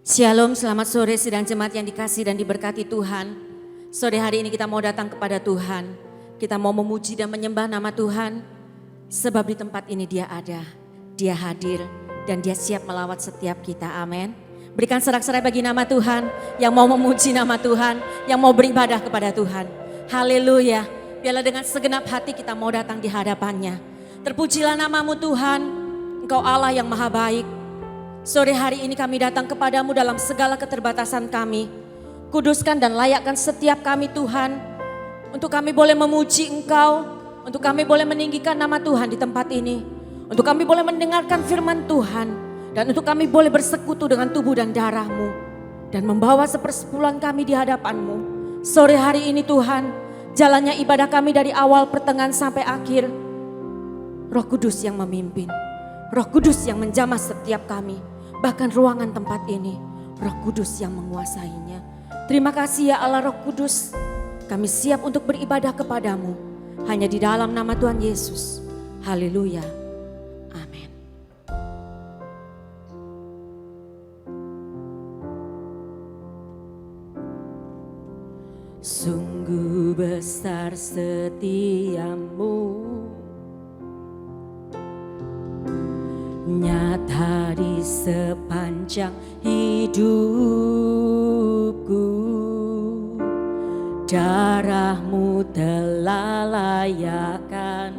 Shalom, selamat sore sidang jemaat yang dikasihi dan diberkati Tuhan. Sore hari ini kita mau datang kepada Tuhan. Kita mau memuji dan menyembah nama Tuhan. Sebab di tempat ini Dia ada, Dia hadir dan Dia siap melawat setiap kita. Amin. Berikan sorak-sorai bagi nama Tuhan, yang mau memuji nama Tuhan, yang mau beribadah kepada Tuhan. Haleluya. Biarlah dengan segenap hati kita mau datang di hadapan-Nya. Terpujilah nama-Mu Tuhan, Engkau Allah yang maha baik. Sore hari ini kami datang kepadamu dalam segala keterbatasan kami. Kuduskan dan layakkan setiap kami Tuhan. Untuk kami boleh memuji Engkau. Untuk kami boleh meninggikan nama Tuhan di tempat ini. Untuk kami boleh mendengarkan firman Tuhan. Dan untuk kami boleh bersekutu dengan tubuh dan darah-Mu. Dan membawa sepersepuluhan kami di hadapan-Mu. Sore hari ini Tuhan, jalannya ibadah kami dari awal pertengahan sampai akhir. Roh Kudus yang memimpin. Roh Kudus yang menjamah setiap kami. Bahkan ruangan tempat ini, Roh Kudus yang menguasainya. Terima kasih ya Allah Roh Kudus. Kami siap untuk beribadah kepadamu. Hanya di dalam nama Tuhan Yesus. Haleluya. Amin. Sungguh besar setiamu, nyata di sepanjang hidupku. Darah-Mu telah layakkan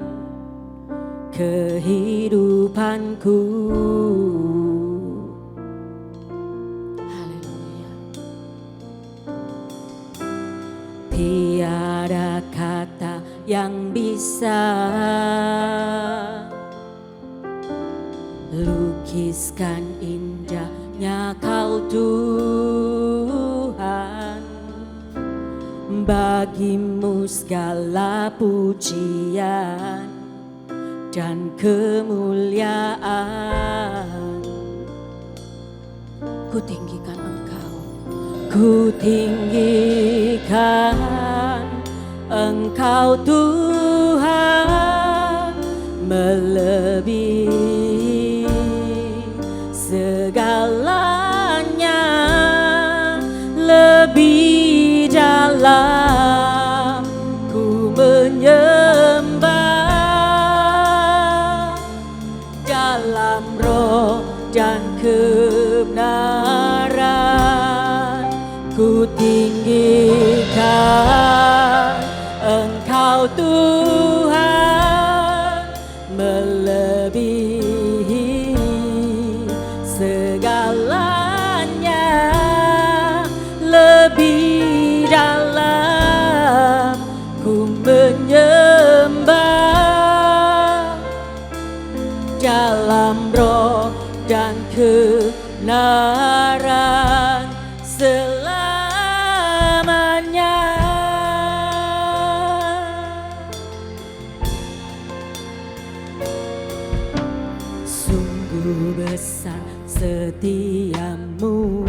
kehidupanku. Haleluya. Tiada kata yang bisa lukiskan indahnya Kau Tuhan. Bagimu segala pujian dan kemuliaan. Ku tinggikan Engkau, ku tinggikan Engkau Tuhan, melebihi segalanya, lebih dalam ku menyembah, dalam roh dan kebenaran ku tinggikan Engkau Tuhan, melebihi segalanya, lebih dalam ku menyembah, dalam roh dan kebenaran selamanya. Sungguh besar setiamu,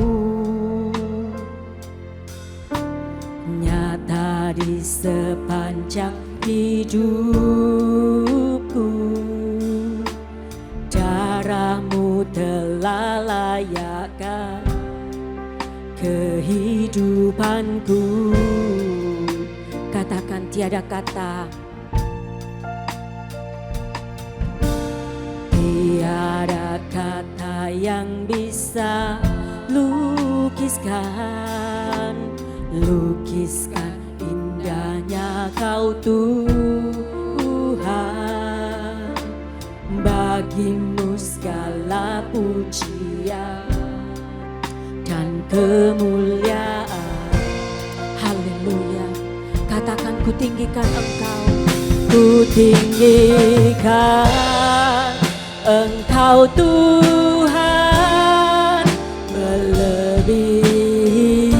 nyata di sepanjang hidupku. Darah-Mu telah layakkan kehidupanku. Katakan tiada kata, tiada kata yang bisa lukiskan indahnya Kau Tuhan. Bagimu segala pujian dan kemuliaan. Haleluya. Katakan ku tinggikan Engkau, ku tinggikan Engkau Tuhan, melebihi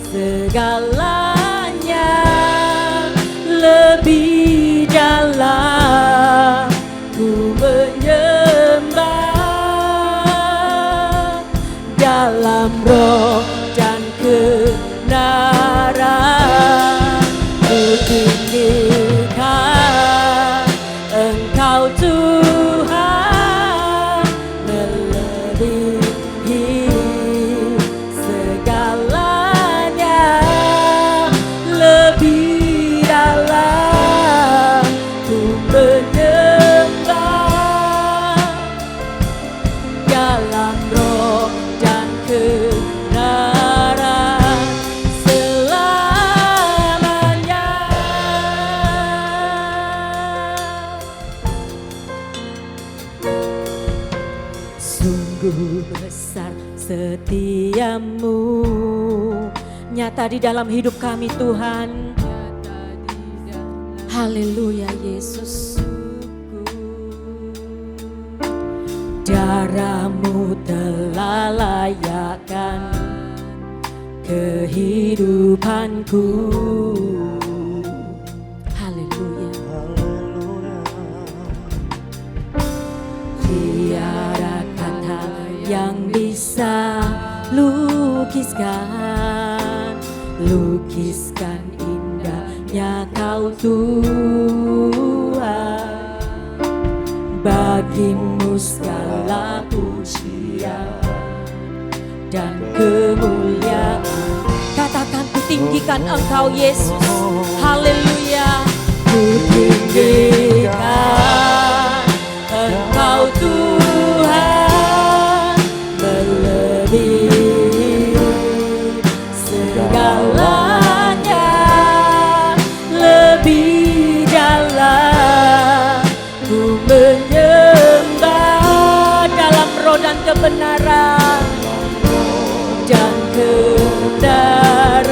segalanya, lebih dalam ku menyembah, dalam roh dan kebenaran ku tinggikan Engkau Tuhan, Sungguh besar setiamu, nyata di dalam hidup kami Tuhan. Haleluya Yesus. Darah-Mu telah layakkan kehidupanku. Haleluya. Tiada kata yang bisa lukiskan indahnya Kau Tuhan. Bagimu segala pujian dan kemuliaan. Katakan, ku tinggikan Engkau Yesus. Haleluya. Ku tinggikan Engkau Tuhan, melebihi segalanya, lebih dalam ku menyembah dalam roh dan kebenaran. Dan kebenaran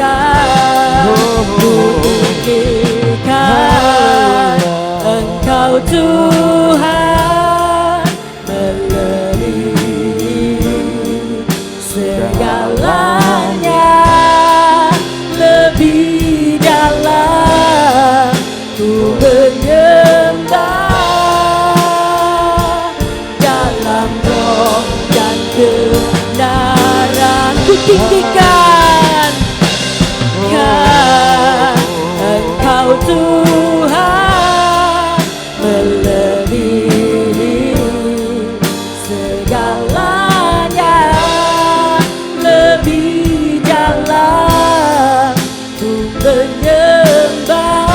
ku tinggikan Engkau Tuhan, melebihi segalanya, lebih dalam ku menyembah dalam roh dan kebenaran. Ku tinggikan Engkau Tuhan, melebihi segalanya, lebih dalam ku menyembah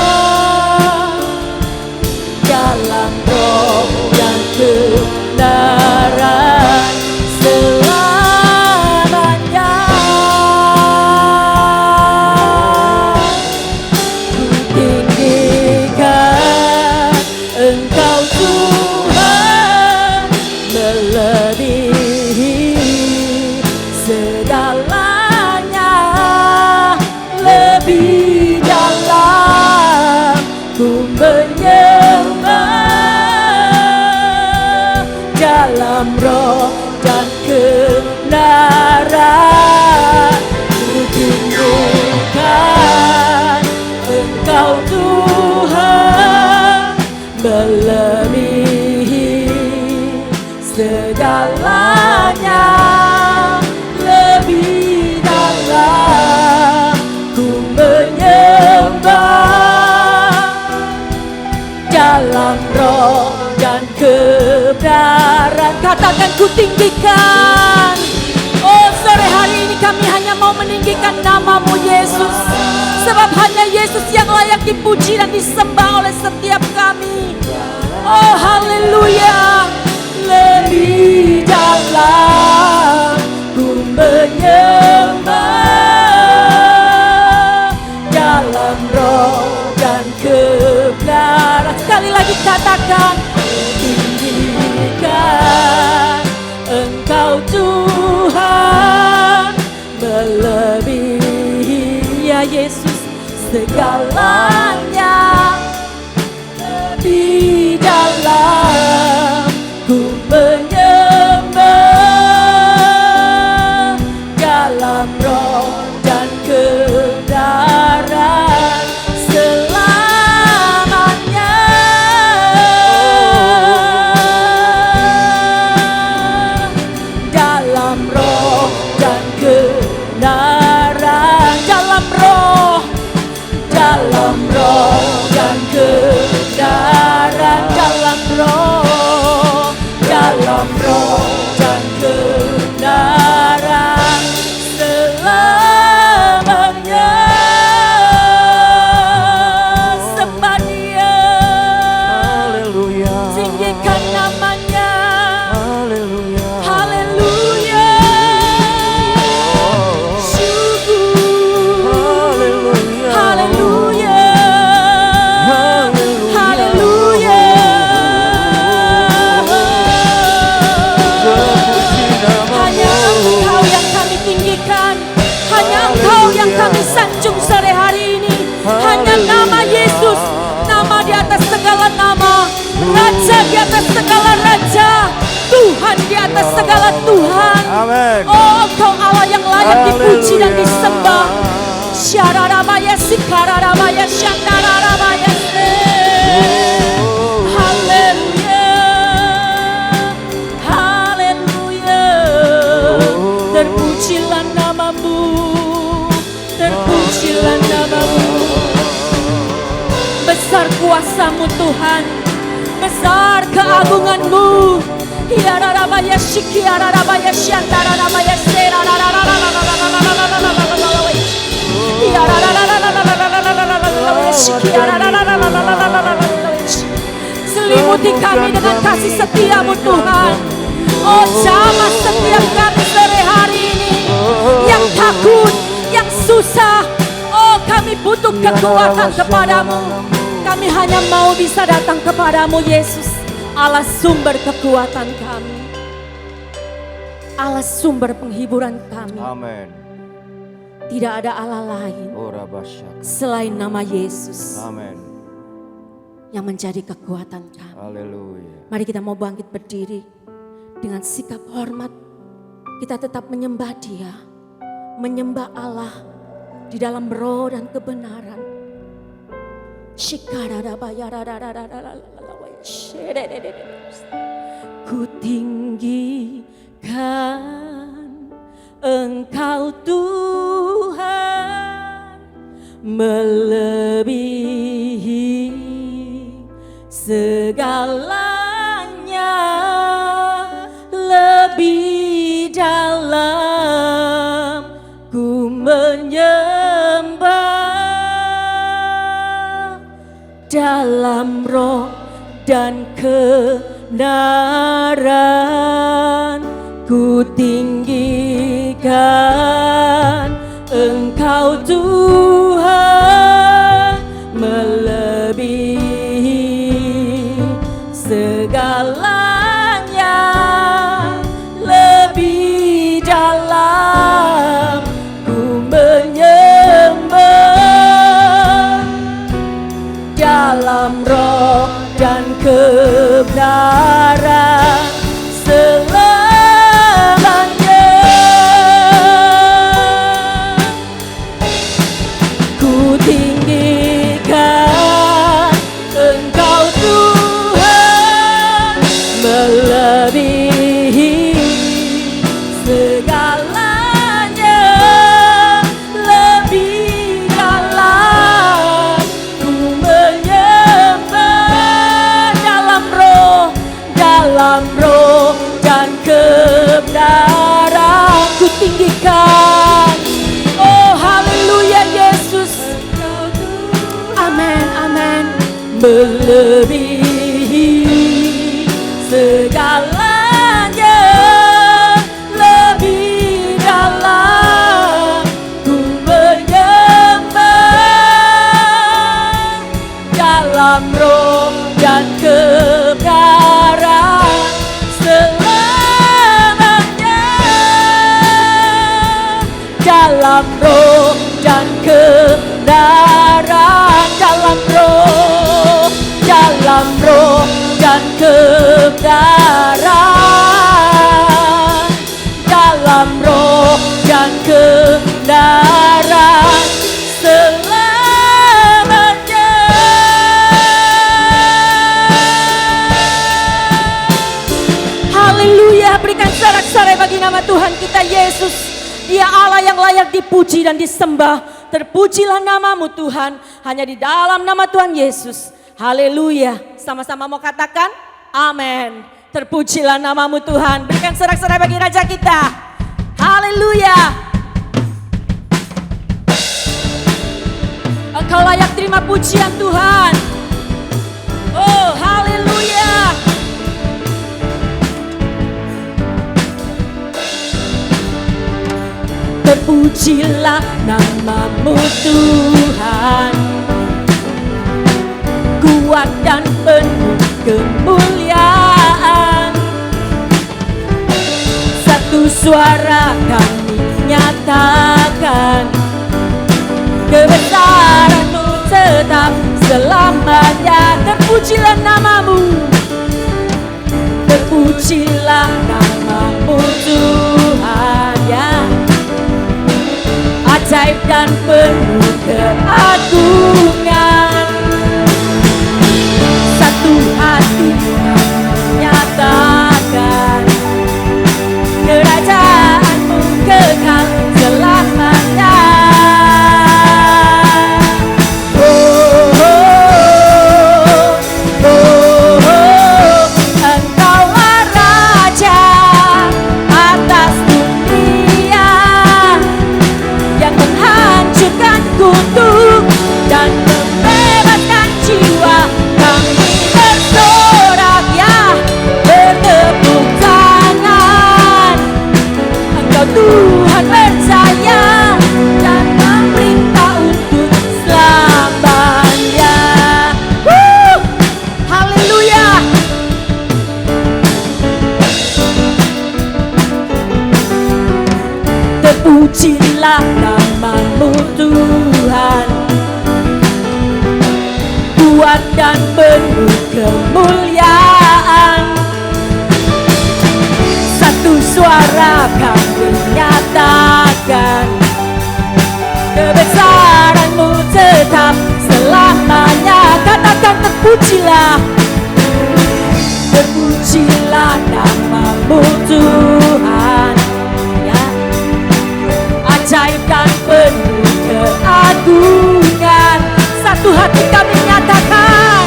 dalam roh dan kebenaran selamanya. Ku tinggikan Engkau Tuhan, melebihi segalanya, lebih dalam ku menyembah dalam roh dan kebenaran. Ku tinggikan Engkau Tuhan, melebihi segalanya, lebih dalam ku menyembah dalam roh dan kebenaran. Katakan, ku tinggikan. Oh, sore hari ini kami hanya mau meninggikan nama-Mu Yesus, sebab hanya Yesus yang layak dipuji dan disembah oleh setiap kami. Oh, haleluya. Lebih dalam ku menyembah dalam roh dan kebenaran. Sekali lagi katakan, tinggikan Engkau Tuhan, melebihi ya Yesus segalanya, lebih dalam ku menyembah dalam roh dan kebenaran selamanya. Dalam roh dan kebenaran, dalam roh Raja di atas segala raja, Tuhan di atas segala Tuhan. Amin. Oh, Engkau Allah yang layak dipuji dan disembah. Syararabaya sikararabaya syandararabaya. Haleluya, haleluya. Terpujilah namamu, terpujilah namamu. Besar kuasamu Tuhan, besar keagunganmu. Yararabaya shikiararabaya syandararabaya selimuti kami dengan kasih setiamu Tuhan. Oh, jamah setiap kami sore hari ini yang takut, yang susah. Oh, kami butuh kekuatan kepadamu. Kami hanya mau bisa datang kepadamu Yesus, Allah sumber kekuatan kami, Allah sumber penghiburan kami. Amin. Tidak ada Allah lain selain nama Yesus. Amin. Yang menjadi kekuatan kami. Haleluya. Mari kita mau bangkit berdiri dengan sikap hormat. Kita tetap menyembah Dia, menyembah Allah di dalam roh dan kebenaran. Ku tinggikan Engkau Tuhan, melebihi segalanya, lebih dalam ku menyembah dalam roh dan kebenaran. Ku tinggikan Engkau Tuhan, melebihi segalanya, lebih dalam ku menyembah dalam roh dan kebenaran selamanya. Ku tinggikan Engkau Tuhan, melebihi segalanya, lebih dalam ku menyembah dalam roh dan kebenaran. Ku tinggikan, oh haleluya Yesus, amin amin. Melebihi segalanya, lebih dalam ku menyembah dalam roh dan kebenaran selamanya, dalam roh dan kebenaran, dalam roh dan kebenaran, dalam roh dan kebenaran selamanya. Haleluya, berikan sorak-sorai bagi nama Tuhan kita Yesus. Dia Allah yang layak dipuji dan disembah. Terpujilah namamu Tuhan, hanya di dalam nama Tuhan Yesus. Haleluya, sama-sama mau katakan amin. Terpujilah namamu Tuhan. Berikan sorak-sorai bagi Raja kita. Haleluya. Engkau layak terima pujian Tuhan. Oh haleluya. Terpujilah namamu Tuhan, kuat dan penuh kemuliaan. Satu suara kami nyatakan, kebesaran-Mu tetap selamanya. Terpujilah namamu, dan penuh keagungan. Satu hati nyatakan kerajaanmu kekal selamanya. Oh, oh, oh, oh, Engkaulah Raja atas dunia yang menghancurkan kutuk dan membebaskan jiwa. Kami bersorak ya, bertepuk tangan. Engkau Tuhan percaya dan memerintah untuk selamanya. Haleluya. Terpujilah nama-Mu Tuhan, kuat dan penuh kemuliaan. Satu suara kami nyatakan kebesaran-Mu tetap selamanya. Katakan terpujilah, terpujilah nama-Mu Tuhan, ya, ajaib dan penuh keagungan. Satu hati kami nyatakan,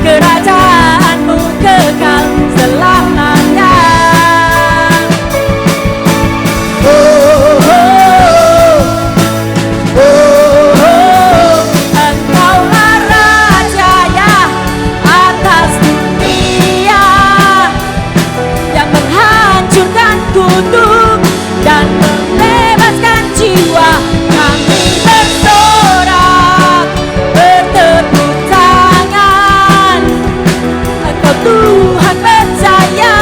kerajaan-Mu kekal selamanya. Oh, oh, oh, oh, Engkaulah Raja ya atas dunia yang menghancurkan kutuk dan membebaskan jiwa. Kami bersorak, bertepuk tangan. Engkau Tuhan percaya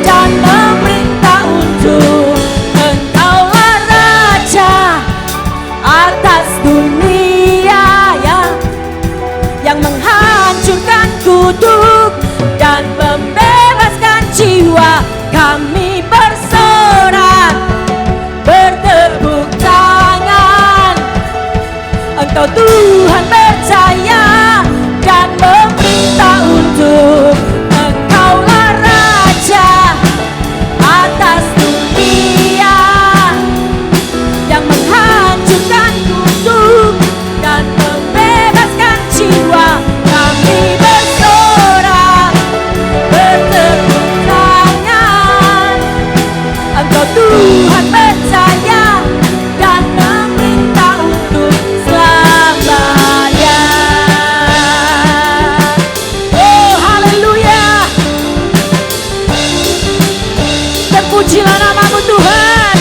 dan memerintah untuk. Engkaulah Raja atas dunia ya, yang menghancurkan kutuk dan membebaskan jiwa. Kami bersorak, bertepuk tangan. Engkau Tuhan percaya dan memerintah untuk. Engkaulah Raja atas dunia yang menghancurkan kutuk dan membebaskan jiwa. Kami bersorak, bertepuk tangan. Engkau Tuhan percaya dan memerintah untuk selamanya. Oh haleluya, terpujilah nama-Mu Tuhan.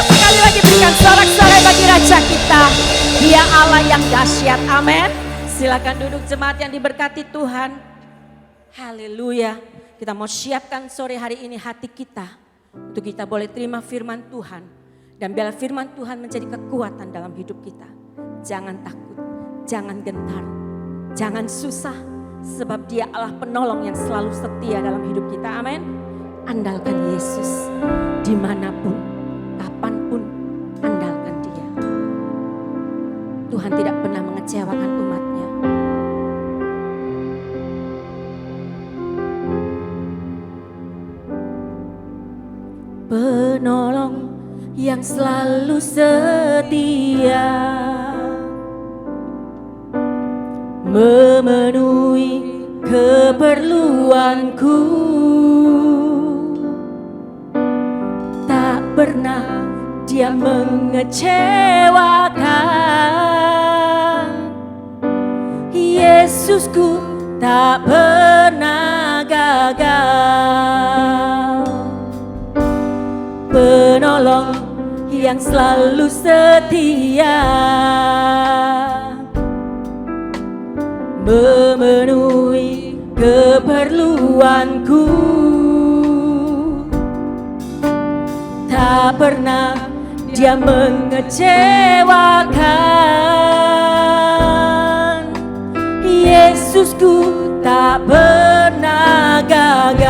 Sekali lagi berikan sorak-sorai bagi Raja kita. Dia Allah yang dahsyat. Amin. Silakan duduk jemaat yang diberkati Tuhan. Haleluya. Kita mau siapkan sore hari ini hati kita untuk kita boleh terima firman Tuhan. Dan biarlah firman Tuhan menjadi kekuatan dalam hidup kita. Jangan takut, jangan gentar, jangan susah. Sebab Dia Allah penolong yang selalu setia dalam hidup kita. Amin. Andalkan Yesus dimanapun, kapanpun, andalkan Dia. Tuhan tidak pernah mengecewakan umat-Nya. Penolong yang selalu setia, memenuhi keperluanku. Tak pernah Dia mengecewakan. Yesusku tak pernah gagal. Penolong yang selalu setia, memenuhi keperluanku. Tak pernah Dia mengecewakan. Yesusku tak pernah gagal.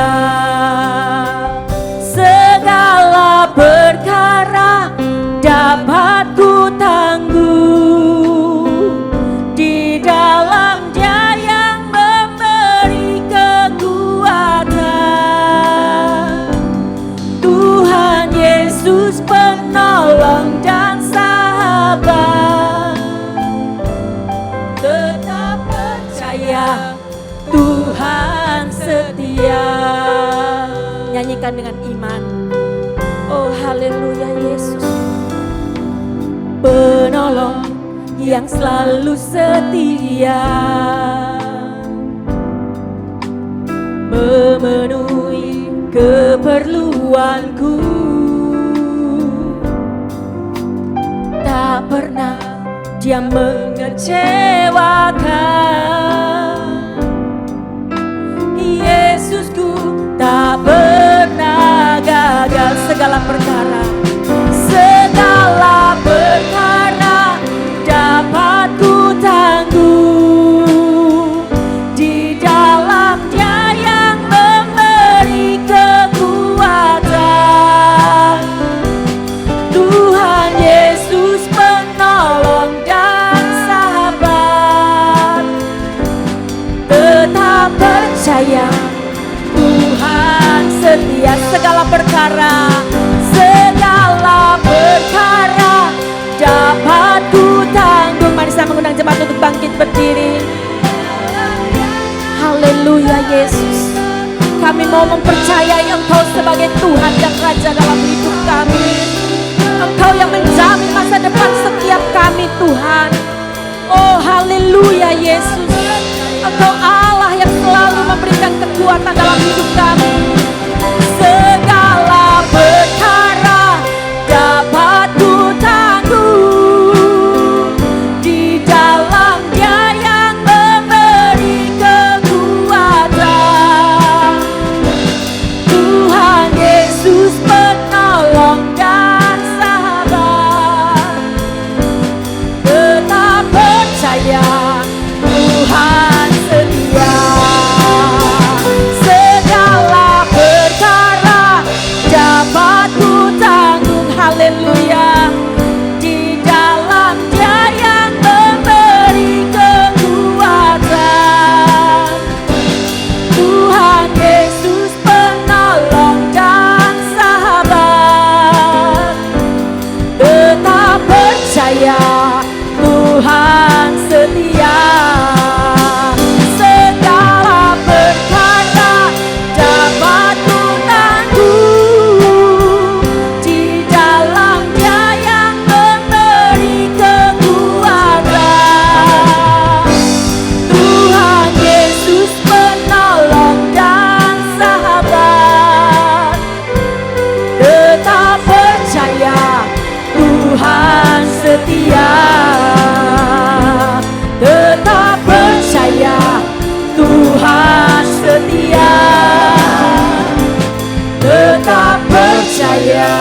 katakan dengan iman. Oh haleluya Yesus. Penolong yang selalu setia, memenuhi keperluanku, tak pernah Dia mengecewakan. Yesusku tak pernah gagal. Segala perkara dapat ku tangguh di dalam Dia yang memberi kekuatan. Tuhan Yesus penolong dan sahabat, tetap percaya Tuhan setia. Segala perkara dapat ku tanggung. Mari saya mengundang jemaat untuk bangkit berdiri. Haleluya Yesus. Kami mau mempercayai Engkau sebagai Tuhan dan Raja dalam hidup kami. Engkau yang menjamin masa depan setiap kami Tuhan. Oh haleluya Yesus. Engkau Allah yang selalu memberikan kekuatan dalam hidup kami. Segala perkara dapat ku tangguh di dalam Dia yang memberi kekuatan. Tuhan Yesus penolong dan sahabat, tetap percaya Tuhan setia. Segala perkara dapat ku tanggung. Haleluya. Di dalam Dia yang memberi kekuatan. Tuhan Yesus penolong dan sahabat, tetap percaya Tuhan setia. Segala perkara dapat ku tangguh di dalam Dia yang memberi kekuatan. Tuhan Yesus penolong dan sahabat, tetap percaya Tuhan setia. Tetap percaya Tuhan setia. Tetap percaya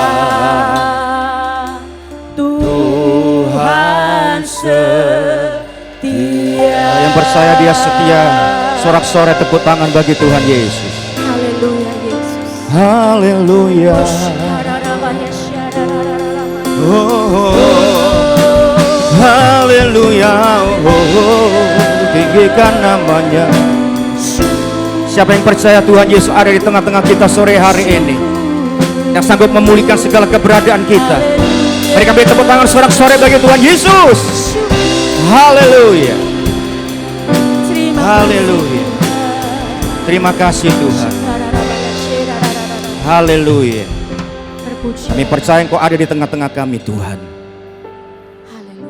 Tuhan setia. Yang percaya Dia setia, sorak-sorai tepuk tangan bagi Tuhan Yesus. Haleluya Yesus. Haleluya. Haleluya. Tinggikan namanya. Siapa yang percaya Tuhan Yesus ada di tengah-tengah kita sore hari ini, yang sanggup memulihkan segala keberadaan kita? Mari kami tepuk tangan sorak-sorai bagi Tuhan Yesus. Haleluya. Haleluya. Terima kasih Tuhan. Haleluya. Kami percaya Engkau ada di tengah-tengah kami Tuhan.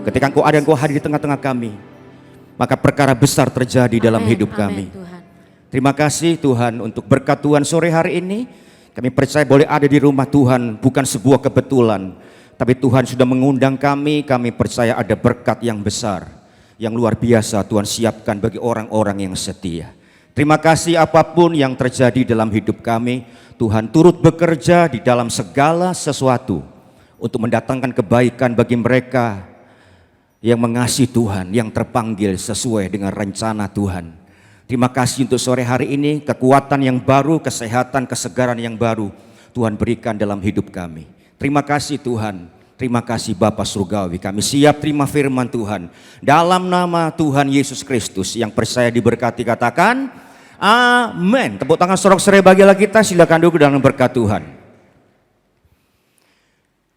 Ketika Engkau ada, Engkau hadir di tengah-tengah kami, maka perkara besar terjadi dalam hidup kami. Terima kasih Tuhan untuk berkat Tuhan sore hari ini. Kami percaya boleh ada di rumah Tuhan bukan sebuah kebetulan, tapi Tuhan sudah mengundang kami. Kami percaya ada berkat yang besar, yang luar biasa Tuhan siapkan bagi orang-orang yang setia. Terima kasih apapun yang terjadi dalam hidup kami, Tuhan turut bekerja di dalam segala sesuatu untuk mendatangkan kebaikan bagi mereka yang mengasihi Tuhan, yang terpanggil sesuai dengan rencana Tuhan. Terima kasih untuk sore hari ini, kekuatan yang baru, kesehatan, kesegaran yang baru Tuhan berikan dalam hidup kami. Terima kasih Tuhan, terima kasih Bapa Surgawi. Kami siap terima firman Tuhan. Dalam nama Tuhan Yesus Kristus, yang percaya diberkati katakan amin. Tepuk tangan sorak-sorai bagilah kita, silakan duduk dalam berkat Tuhan.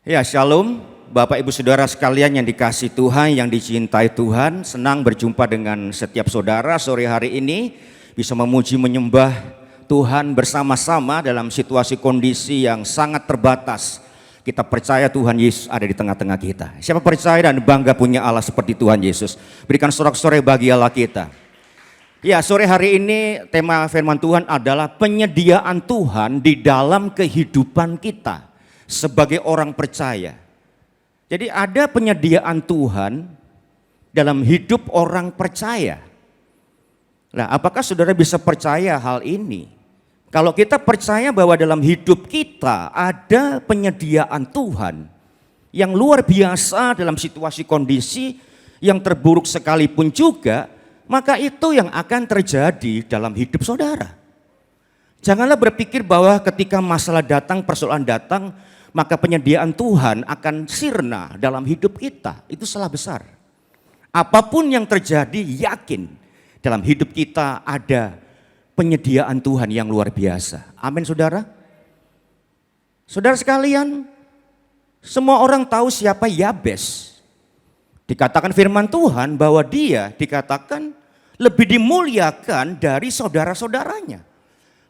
Ya, shalom. Bapak Ibu Saudara sekalian yang dikasihi Tuhan, yang dicintai Tuhan, senang berjumpa dengan setiap saudara sore hari ini, bisa memuji menyembah Tuhan bersama-sama dalam situasi kondisi yang sangat terbatas. Kita percaya Tuhan Yesus ada di tengah-tengah kita. Siapa percaya dan bangga punya Allah seperti Tuhan Yesus? Berikan sorak-sorai bagi Allah kita. Ya, sore hari ini tema firman Tuhan adalah penyediaan Tuhan di dalam kehidupan kita sebagai orang percaya. Jadi ada penyediaan Tuhan dalam hidup orang percaya. Nah, apakah saudara bisa percaya hal ini? Kalau kita percaya bahwa dalam hidup kita ada penyediaan Tuhan yang luar biasa dalam situasi kondisi yang terburuk sekalipun juga, maka itu yang akan terjadi dalam hidup saudara. Janganlah berpikir bahwa ketika masalah datang, persoalan datang, maka penyediaan Tuhan akan sirna dalam hidup kita. Itu salah besar. Apapun yang terjadi, yakin dalam hidup kita ada penyediaan Tuhan yang luar biasa. Amin saudara. Saudara sekalian, semua orang tahu siapa Yabes. Dikatakan firman Tuhan bahwa dia dikatakan lebih dimuliakan dari saudara-saudaranya.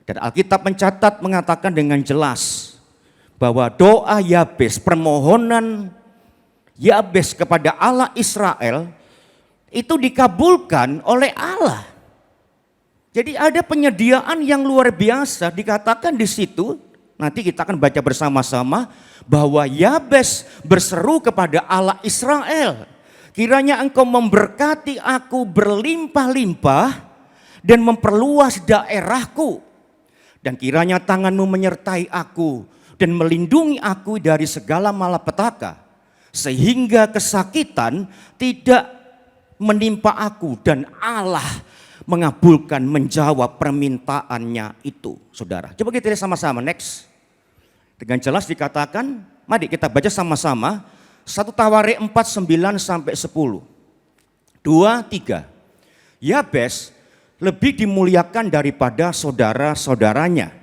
Dan Alkitab mencatat mengatakan dengan jelas bahwa doa Yabes, permohonan Yabes kepada Allah Israel itu dikabulkan oleh Allah. Jadi ada penyediaan yang luar biasa dikatakan di situ. Nanti kita akan baca bersama-sama bahwa Yabes berseru kepada Allah Israel. Kiranya engkau memberkati aku berlimpah-limpah dan memperluas daerahku. Dan kiranya tanganmu menyertai aku dan melindungi aku dari segala malapetaka. Sehingga kesakitan tidak menimpa aku dan Allah mengabulkan, menjawab permintaannya itu, saudara. Coba kita lihat sama-sama, next. Dengan jelas dikatakan, mari kita baca sama-sama, 1 Tawarik 4:9-10. 2, 3. Yabes lebih dimuliakan daripada saudara-saudaranya.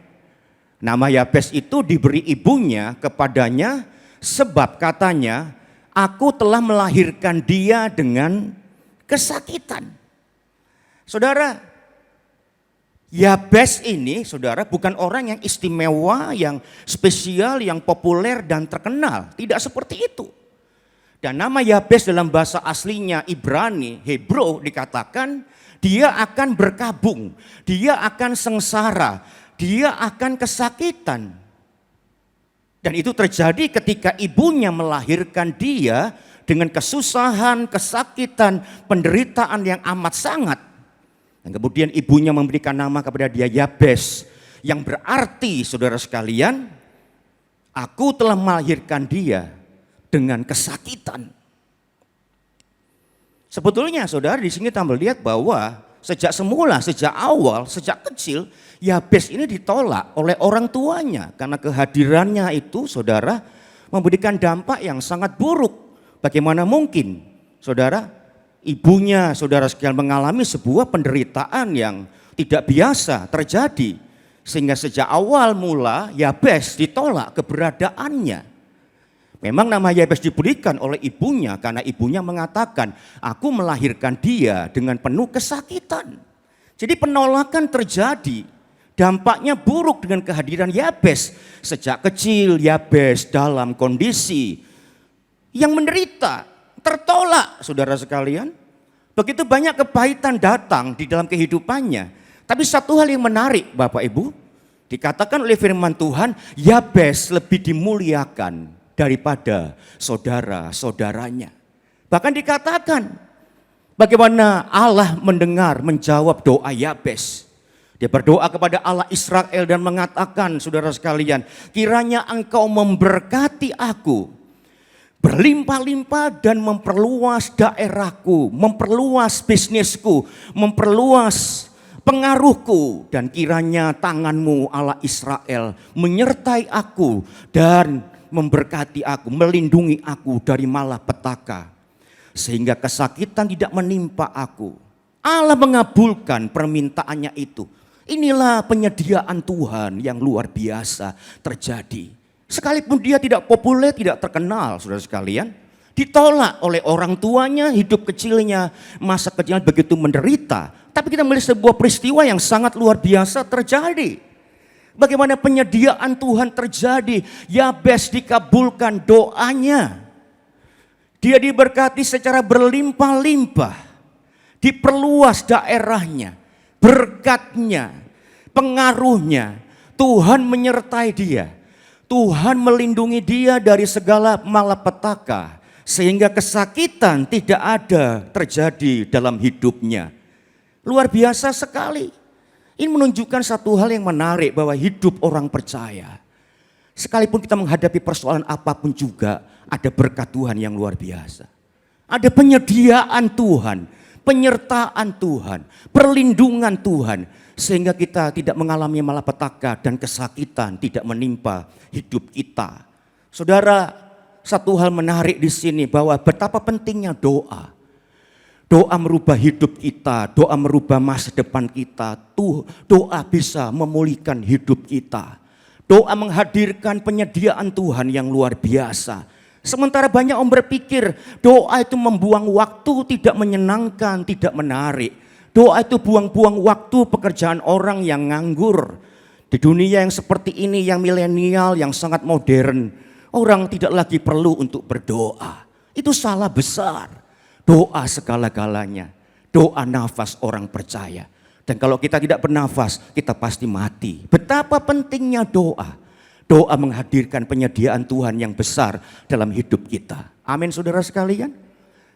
Nama Yabes itu diberi ibunya kepadanya, sebab katanya, aku telah melahirkan dia dengan kesakitan. Saudara, Yabes ini saudara bukan orang yang istimewa, yang spesial, yang populer dan terkenal. Tidak seperti itu. Dan nama Yabes dalam bahasa aslinya Ibrani, Hebrew dikatakan dia akan berkabung, dia akan sengsara, dia akan kesakitan. Dan itu terjadi ketika ibunya melahirkan dia dengan kesusahan, kesakitan, penderitaan yang amat sangat. Dan kemudian ibunya memberikan nama kepada dia Yabes, yang berarti saudara sekalian, aku telah melahirkan dia dengan kesakitan. Sebetulnya saudara di sini kita melihat bahwa sejak semula, sejak awal, sejak kecil, Yabes ini ditolak oleh orang tuanya karena kehadirannya itu saudara memberikan dampak yang sangat buruk. Bagaimana mungkin saudara? Ibunya saudara sekalian mengalami sebuah penderitaan yang tidak biasa terjadi. Sehingga sejak awal mula Yabes ditolak keberadaannya. Memang nama Yabes diberikan oleh ibunya karena ibunya mengatakan, aku melahirkan dia dengan penuh kesakitan. Jadi penolakan terjadi, dampaknya buruk dengan kehadiran Yabes. Sejak kecil Yabes dalam kondisi yang menderita, tertolak saudara sekalian. Begitu banyak kepahitan datang di dalam kehidupannya. Tapi satu hal yang menarik Bapak Ibu, dikatakan oleh firman Tuhan, Yabes lebih dimuliakan daripada saudara-saudaranya. Bahkan dikatakan bagaimana Allah mendengar, menjawab doa Yabes. Dia berdoa kepada Allah Israel dan mengatakan saudara sekalian, kiranya engkau memberkati aku berlimpah-limpah dan memperluas daerahku, memperluas bisnisku, memperluas pengaruhku, dan kiranya tanganmu Allah Israel menyertai aku dan memberkati aku, melindungi aku dari malapetaka sehingga kesakitan tidak menimpa aku. Allah mengabulkan permintaannya itu. Inilah penyediaan Tuhan yang luar biasa terjadi. Sekalipun dia tidak populer, tidak terkenal, saudara sekalian, ditolak oleh orang tuanya, hidup kecilnya, masa kecilnya begitu menderita. Tapi kita melihat sebuah peristiwa yang sangat luar biasa terjadi. Bagaimana penyediaan Tuhan terjadi. Yabes dikabulkan doanya. Dia diberkati secara berlimpah-limpah. Diperluas daerahnya, berkatnya, pengaruhnya. Tuhan menyertai dia. Tuhan melindungi dia dari segala malapetaka. Sehingga kesakitan tidak ada terjadi dalam hidupnya. Luar biasa sekali. Ini menunjukkan satu hal yang menarik bahwa hidup orang percaya. Sekalipun kita menghadapi persoalan apapun juga ada berkat Tuhan yang luar biasa. Ada penyediaan Tuhan, penyertaan Tuhan, perlindungan Tuhan. Sehingga kita tidak mengalami malapetaka dan kesakitan tidak menimpa hidup kita. Saudara, satu hal menarik di sini bahwa betapa pentingnya doa. Doa merubah hidup kita, doa merubah masa depan kita. Doa bisa memulihkan hidup kita. Doa menghadirkan penyediaan Tuhan yang luar biasa. Sementara banyak orang berpikir doa itu membuang waktu, tidak menyenangkan, tidak menarik. Doa itu buang-buang waktu pekerjaan orang yang nganggur. Di dunia yang seperti ini, yang milenial, yang sangat modern, orang tidak lagi perlu untuk berdoa. Itu salah besar. Doa segala-galanya. Doa nafas orang percaya. Dan kalau kita tidak bernafas, kita pasti mati. Betapa pentingnya doa. Doa menghadirkan penyediaan Tuhan yang besar dalam hidup kita. Amin saudara sekalian.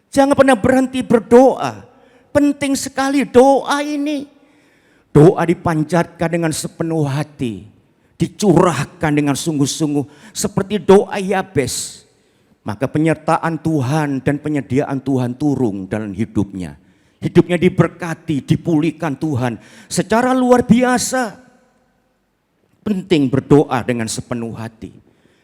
Jangan pernah berhenti berdoa. Penting sekali doa ini. Doa dipanjatkan dengan sepenuh hati. Dicurahkan dengan sungguh-sungguh. Seperti doa Yabes. Maka penyertaan Tuhan dan penyediaan Tuhan turun dalam hidupnya. Hidupnya diberkati, dipulihkan Tuhan secara luar biasa. Penting berdoa dengan sepenuh hati.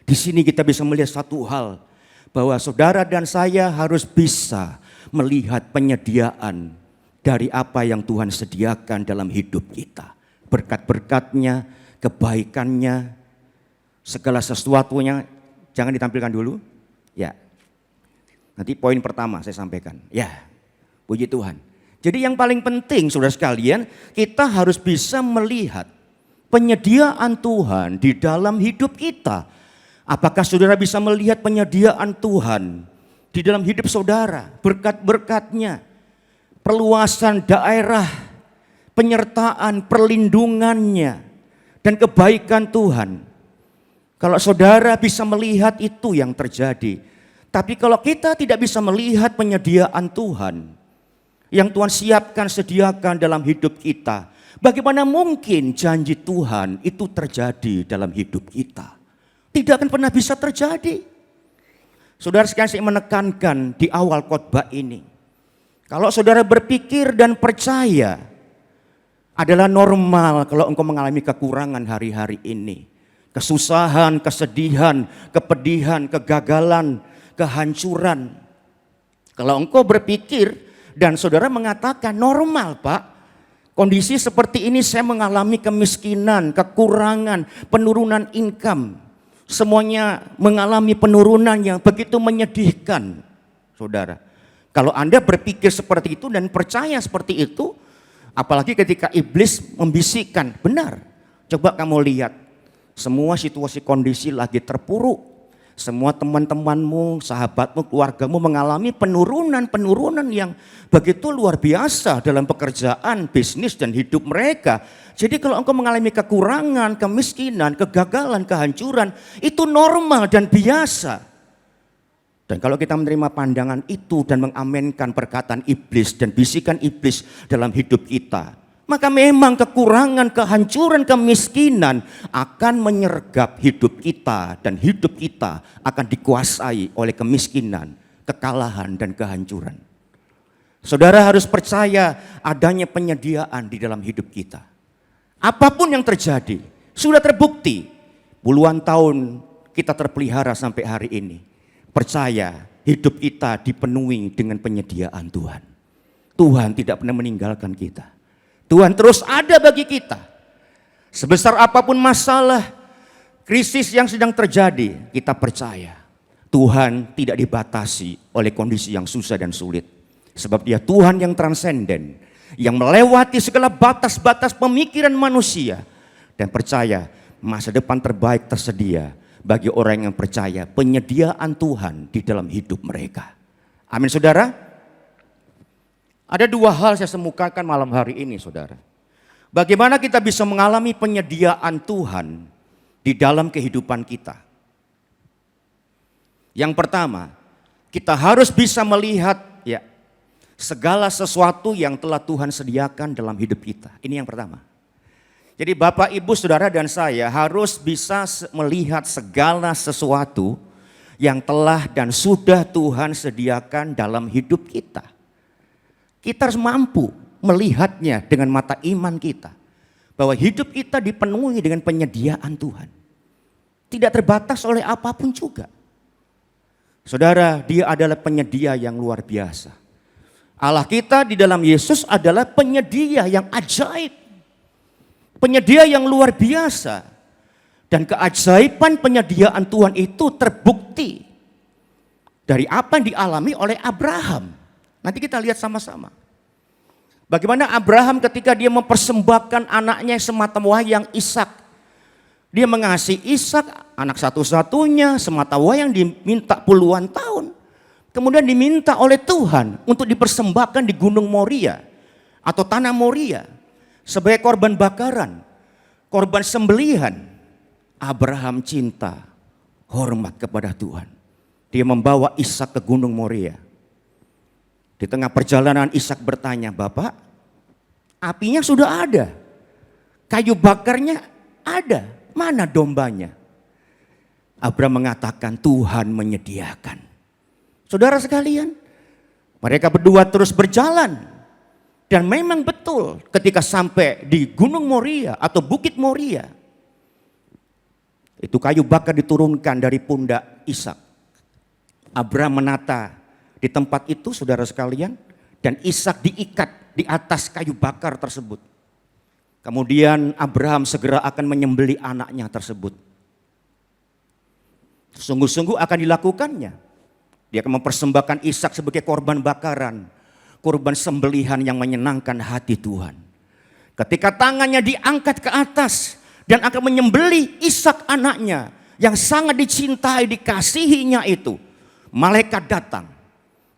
Di sini kita bisa melihat satu hal. Bahwa saudara dan saya harus bisa melihat penyediaan dari apa yang Tuhan sediakan dalam hidup kita. Berkat-berkatnya, kebaikannya, segala sesuatunya. Jangan ditampilkan dulu. Ya. Nanti poin pertama saya sampaikan. Ya, puji Tuhan. Jadi yang paling penting saudara sekalian, kita harus bisa melihat penyediaan Tuhan di dalam hidup kita. Apakah saudara bisa melihat penyediaan Tuhan di dalam hidup saudara? Berkat-berkatnya, perluasan daerah, penyertaan, perlindungannya, dan kebaikan Tuhan. Kalau saudara bisa melihat itu yang terjadi. Tapi kalau kita tidak bisa melihat penyediaan Tuhan yang Tuhan siapkan, sediakan dalam hidup kita, bagaimana mungkin janji Tuhan itu terjadi dalam hidup kita? Tidak akan pernah bisa terjadi. Saudara sekalian, saya menekankan di awal khotbah ini. Kalau saudara berpikir dan percaya adalah normal kalau engkau mengalami kekurangan hari-hari ini. Kesusahan, kesedihan, kepedihan, kegagalan, kehancuran. Kalau engkau berpikir dan saudara mengatakan normal Pak, kondisi seperti ini saya mengalami kemiskinan, kekurangan, penurunan income. Semuanya mengalami penurunan yang begitu menyedihkan. Saudara, kalau Anda berpikir seperti itu dan percaya seperti itu, apalagi ketika iblis membisikkan, benar. Coba kamu lihat, semua situasi kondisi lagi terpuruk. Semua teman-temanmu, sahabatmu, keluargamu mengalami penurunan yang begitu luar biasa dalam pekerjaan, bisnis, dan hidup mereka. Jadi kalau engkau mengalami kekurangan, kemiskinan, kegagalan, kehancuran, itu normal dan biasa. Dan kalau kita menerima pandangan itu dan mengamenkan perkataan iblis dan bisikan iblis dalam hidup kita, maka memang kekurangan, kehancuran, kemiskinan akan menyergap hidup kita. Dan hidup kita akan dikuasai oleh kemiskinan, kekalahan, dan kehancuran. Saudara harus percaya adanya penyediaan di dalam hidup kita. Apapun yang terjadi, sudah terbukti. Puluhan tahun kita terpelihara sampai hari ini. Percaya hidup kita dipenuhi dengan penyediaan Tuhan. Tuhan tidak pernah meninggalkan kita. Tuhan terus ada bagi kita. Sebesar apapun masalah, krisis yang sedang terjadi, kita percaya Tuhan tidak dibatasi oleh kondisi yang susah dan sulit. Sebab Dia Tuhan yang transenden, yang melewati segala batas-batas pemikiran manusia. Dan percaya masa depan terbaik tersedia bagi orang yang percaya penyediaan Tuhan di dalam hidup mereka. Amin saudara. Ada dua hal saya semukakan malam hari ini saudara. Bagaimana kita bisa mengalami penyediaan Tuhan di dalam kehidupan kita. Yang pertama, kita harus bisa melihat ya segala sesuatu yang telah Tuhan sediakan dalam hidup kita. Ini yang pertama. Jadi Bapak, Ibu, Saudara dan saya harus bisa melihat segala sesuatu yang telah dan sudah Tuhan sediakan dalam hidup kita. Kita harus mampu melihatnya dengan mata iman kita. Bahwa hidup kita dipenuhi dengan penyediaan Tuhan. Tidak terbatas oleh apapun juga. Saudara, Dia adalah penyedia yang luar biasa. Allah kita di dalam Yesus adalah penyedia yang ajaib. Penyedia yang luar biasa. Dan keajaiban penyediaan Tuhan itu terbukti dari apa yang dialami oleh Abraham. Nanti kita lihat sama-sama. Bagaimana Abraham ketika dia mempersembahkan anaknya semata wayang Ishak. Dia mengasihi Ishak, anak satu-satunya semata wayang diminta puluhan tahun. Kemudian diminta oleh Tuhan untuk dipersembahkan di Gunung Moria atau Tanah Moria sebagai korban bakaran, korban sembelihan. Abraham cinta, hormat kepada Tuhan. Dia membawa Ishak ke Gunung Moria. Di tengah perjalanan Ishak bertanya, "Bapak, apinya sudah ada, kayu bakarnya ada, mana dombanya?" Abraham mengatakan, "Tuhan menyediakan." Saudara sekalian, mereka berdua terus berjalan. Dan memang betul ketika sampai di Gunung Moria atau Bukit Moria, itu kayu bakar diturunkan dari pundak Ishak. Abraham menata di tempat itu saudara sekalian, dan Ishak diikat di atas kayu bakar tersebut. Kemudian Abraham segera akan menyembelih anaknya tersebut. Sungguh-sungguh akan dilakukannya. Dia akan mempersembahkan Ishak sebagai korban bakaran, korban sembelihan yang menyenangkan hati Tuhan. Ketika tangannya diangkat ke atas dan akan menyembelih Ishak anaknya yang sangat dicintai, dikasihinya itu, malaikat datang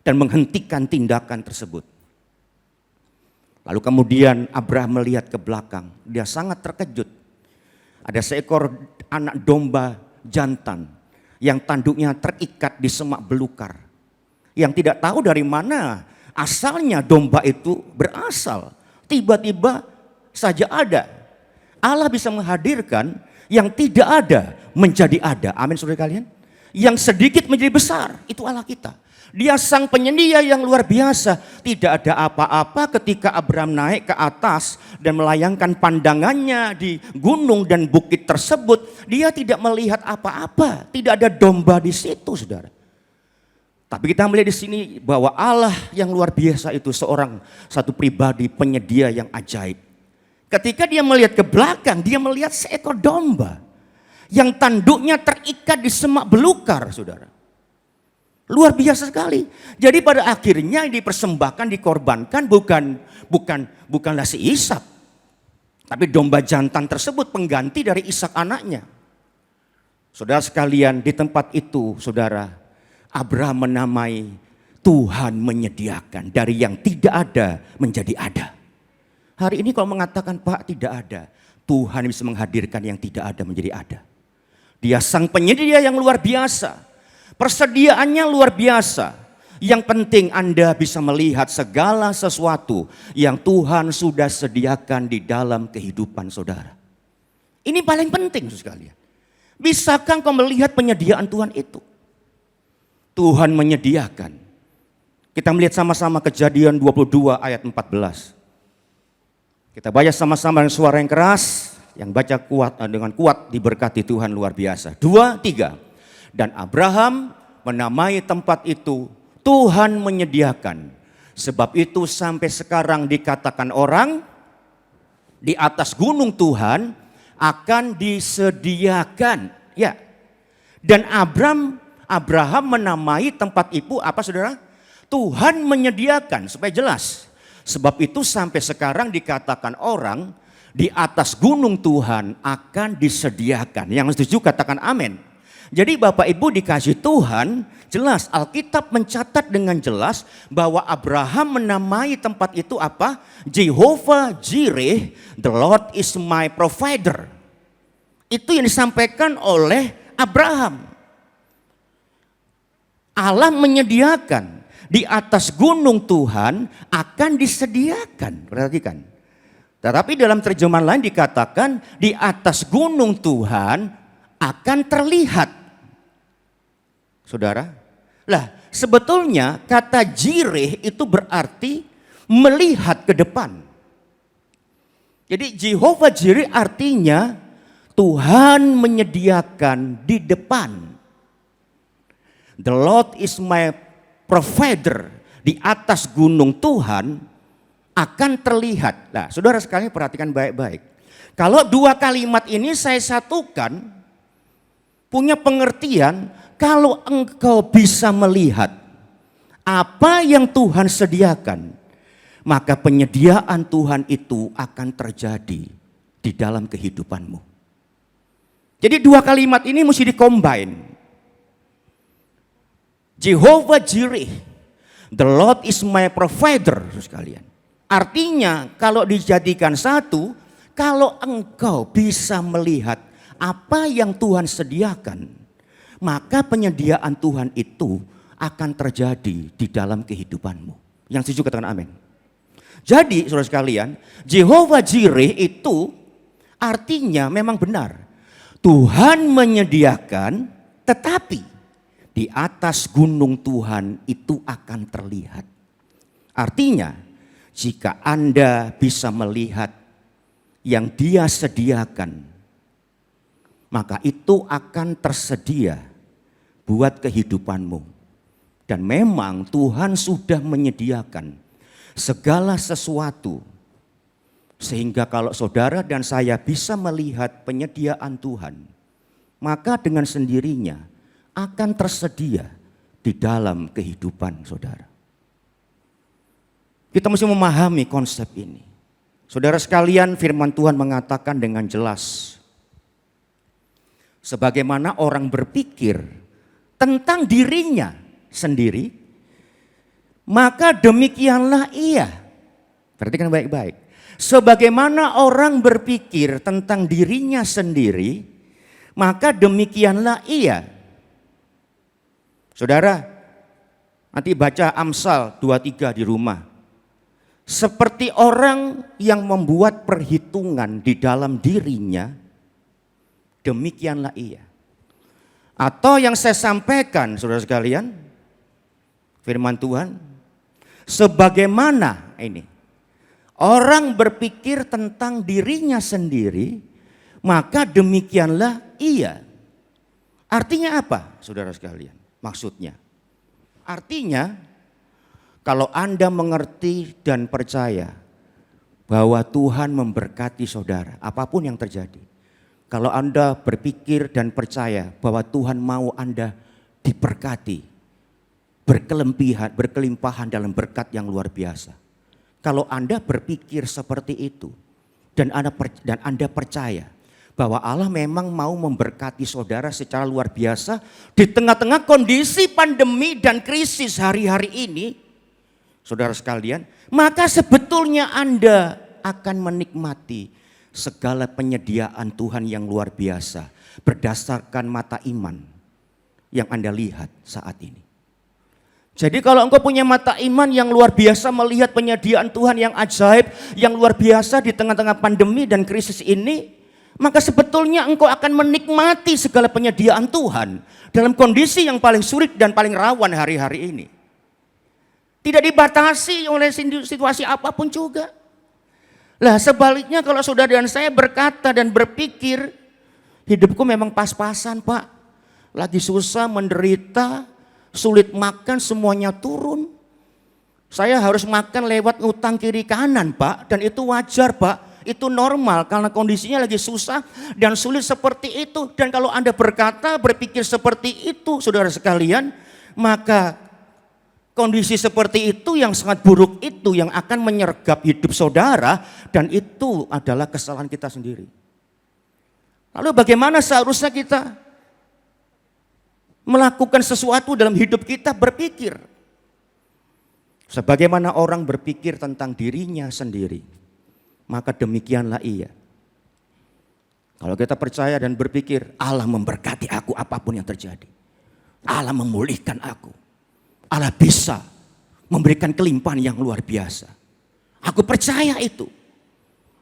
dan menghentikan tindakan tersebut. Lalu kemudian Abraham melihat ke belakang, dia sangat terkejut. Ada seekor anak domba jantan yang tanduknya terikat di semak belukar. Yang tidak tahu dari mana asalnya domba itu berasal. Tiba-tiba saja ada. Allah bisa menghadirkan yang tidak ada menjadi ada. Amin saudara kalian. Yang sedikit menjadi besar, itu Allah kita. Dia sang penyedia yang luar biasa. Tidak ada apa-apa ketika Abraham naik ke atas dan melayangkan pandangannya di gunung dan bukit tersebut. Dia tidak melihat apa-apa. Tidak ada domba di situ, saudara. Tapi kita melihat di sini bahwa Allah yang luar biasa itu satu pribadi penyedia yang ajaib. Ketika dia melihat ke belakang, dia melihat seekor domba yang tanduknya terikat di semak belukar, saudara. Luar biasa sekali. Jadi pada akhirnya yang dipersembahkan, dikorbankan bukanlah si Ishak, tapi domba jantan tersebut pengganti dari Ishak anaknya. Saudara sekalian, di tempat itu, saudara, Abraham menamai Tuhan menyediakan dari yang tidak ada menjadi ada. Hari ini kalau mengatakan, "Pak, tidak ada," Tuhan bisa menghadirkan yang tidak ada menjadi ada. Dia sang penyedia yang luar biasa. Persediaannya luar biasa. Yang penting Anda bisa melihat segala sesuatu yang Tuhan sudah sediakan di dalam kehidupan saudara. Ini paling penting sekalian. Bisakah kau melihat penyediaan Tuhan itu? Tuhan menyediakan. Kita melihat sama-sama Kejadian 22 ayat 14. Kita baca sama-sama dengan suara yang keras, yang baca kuat dengan kuat diberkati Tuhan luar biasa. 2, 3. Dan Abraham menamai tempat itu Tuhan menyediakan. Sebab itu sampai sekarang dikatakan orang di atas gunung Tuhan akan disediakan. Ya. Dan Abraham menamai tempat itu apa saudara? Tuhan menyediakan, supaya jelas. Sebab itu sampai sekarang dikatakan orang Di atas gunung Tuhan akan disediakan. Yang setuju katakan amin. Jadi Bapak Ibu dikasih Tuhan, jelas Alkitab mencatat dengan jelas bahwa Abraham menamai tempat itu apa? Jehovah Jireh, the Lord is my provider. Itu yang disampaikan oleh Abraham. Allah menyediakan, di atas gunung Tuhan akan disediakan. Perhatikan. Tetapi dalam terjemahan lain dikatakan di atas gunung Tuhan akan terlihat. Saudara, lah sebetulnya kata jireh itu berarti melihat ke depan. Jadi Jehovah Jireh artinya Tuhan menyediakan di depan. The Lord is my provider. Di atas gunung Tuhan akan terlihat. Nah, saudara sekalian perhatikan baik-baik. Kalau dua kalimat ini saya satukan, punya pengertian, kalau engkau bisa melihat apa yang Tuhan sediakan, maka penyediaan Tuhan itu akan terjadi di dalam kehidupanmu. Jadi dua kalimat ini mesti dikombin. Jehovah Jireh, the Lord is my provider, sekalian. Artinya kalau dijadikan satu, kalau engkau bisa melihat apa yang Tuhan sediakan, maka penyediaan Tuhan itu akan terjadi di dalam kehidupanmu. Yang setuju katakan amin. Jadi saudara sekalian, Jehovah Jireh itu artinya memang benar. Tuhan menyediakan, tetapi di atas gunung Tuhan itu akan terlihat. Artinya jika Anda bisa melihat yang Dia sediakan, maka itu akan tersedia buat kehidupanmu. Dan memang Tuhan sudah menyediakan segala sesuatu. Sehingga kalau saudara dan saya bisa melihat penyediaan Tuhan, maka dengan sendirinya akan tersedia di dalam kehidupan saudara. Kita mesti memahami konsep ini. Saudara sekalian, firman Tuhan mengatakan dengan jelas, sebagaimana orang berpikir tentang dirinya sendiri, maka demikianlah ia. Perhatikan baik-baik. Sebagaimana orang berpikir tentang dirinya sendiri, maka demikianlah ia. Saudara, nanti baca Amsal 23 di rumah. Seperti orang yang membuat perhitungan di dalam dirinya, demikianlah ia. Atau yang saya sampaikan saudara sekalian, firman Tuhan, sebagaimana ini orang berpikir tentang dirinya sendiri, maka demikianlah ia. Artinya apa saudara sekalian? Maksudnya, artinya kalau Anda mengerti dan percaya bahwa Tuhan memberkati saudara, apapun yang terjadi. Kalau Anda berpikir dan percaya bahwa Tuhan mau Anda diberkati, berkelimpahan dalam berkat yang luar biasa. Kalau Anda berpikir seperti itu dan Anda percaya bahwa Allah memang mau memberkati saudara secara luar biasa di tengah-tengah kondisi pandemi dan krisis hari-hari ini, saudara sekalian, maka sebetulnya Anda akan menikmati segala penyediaan Tuhan yang luar biasa berdasarkan mata iman yang Anda lihat saat ini. Jadi kalau engkau punya mata iman yang luar biasa melihat penyediaan Tuhan yang ajaib, yang luar biasa di tengah-tengah pandemi dan krisis ini, maka sebetulnya engkau akan menikmati segala penyediaan Tuhan dalam kondisi yang paling sulit dan paling rawan hari-hari ini. Tidak dibatasi oleh situasi apapun juga. Lah sebaliknya kalau saudara dan saya berkata dan berpikir, hidupku memang pas-pasan Pak. Lagi susah, menderita, sulit makan, semuanya turun. Saya harus makan lewat ngutang kiri kanan Pak. Dan itu wajar Pak, itu normal karena kondisinya lagi susah dan sulit seperti itu. Dan kalau Anda berkata, berpikir seperti itu saudara sekalian, maka Kondisi seperti itu yang sangat buruk itu yang akan menyergap hidup saudara, dan itu adalah kesalahan kita sendiri. Lalu bagaimana seharusnya kita melakukan sesuatu dalam hidup kita? Berpikir. Sebagaimana orang berpikir tentang dirinya sendiri, maka demikianlah ia. Kalau kita percaya dan berpikir, Allah memberkati aku apapun yang terjadi. Allah memulihkan aku. Allah bisa memberikan kelimpahan yang luar biasa. Aku percaya itu.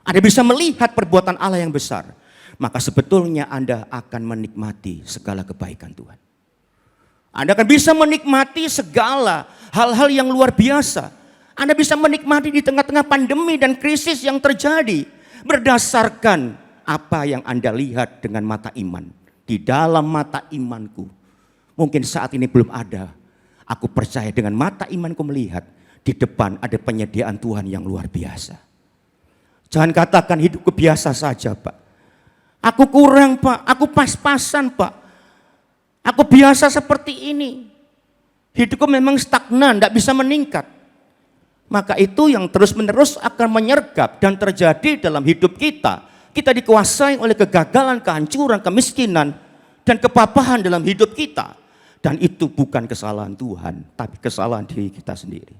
Anda bisa melihat perbuatan Allah yang besar. Maka sebetulnya Anda akan menikmati segala kebaikan Tuhan. Anda akan bisa menikmati segala hal-hal yang luar biasa. Anda bisa menikmati di tengah-tengah pandemi dan krisis yang terjadi. Berdasarkan apa yang Anda lihat dengan mata iman. Di dalam mata imanku. Mungkin saat ini belum ada. Aku percaya dengan mata imanku melihat di depan ada penyediaan Tuhan yang luar biasa. Jangan katakan hidupku biasa saja, Pak. Aku kurang, Pak. Aku pas-pasan, Pak. Aku biasa seperti ini. Hidupku memang stagnan, tidak bisa meningkat. Maka itu yang terus-menerus akan menyergap dan terjadi dalam hidup kita. Kita dikuasai oleh kegagalan, kehancuran, kemiskinan, dan kepapahan dalam hidup kita. Dan itu bukan kesalahan Tuhan, tapi kesalahan diri kita sendiri.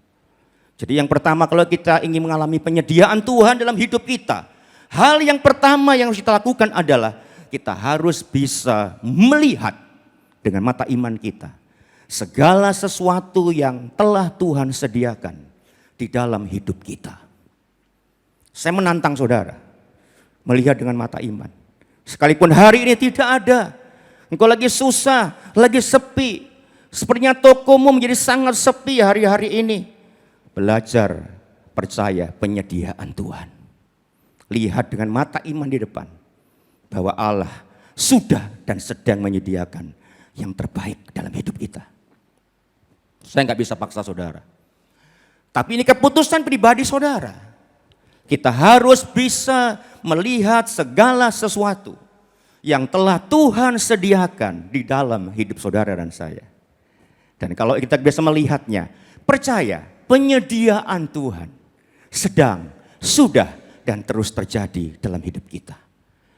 Jadi yang pertama, kalau kita ingin mengalami penyediaan Tuhan dalam hidup kita, hal yang pertama yang harus kita lakukan adalah kita harus bisa melihat dengan mata iman kita segala sesuatu yang telah Tuhan sediakan di dalam hidup kita. Saya menantang saudara melihat dengan mata iman. Sekalipun hari ini tidak ada, engkau lagi susah, lagi sepi. Sepertinya tokomu menjadi sangat sepi hari-hari ini. Belajar percaya penyediaan Tuhan. Lihat dengan mata iman di depan. Bahwa Allah sudah dan sedang menyediakan yang terbaik dalam hidup kita. Saya nggak bisa paksa saudara. Tapi ini keputusan pribadi saudara. Kita harus bisa melihat segala sesuatu yang telah Tuhan sediakan di dalam hidup saudara dan saya. Dan kalau kita bisa melihatnya, percaya penyediaan Tuhan sedang, sudah, dan terus terjadi dalam hidup kita.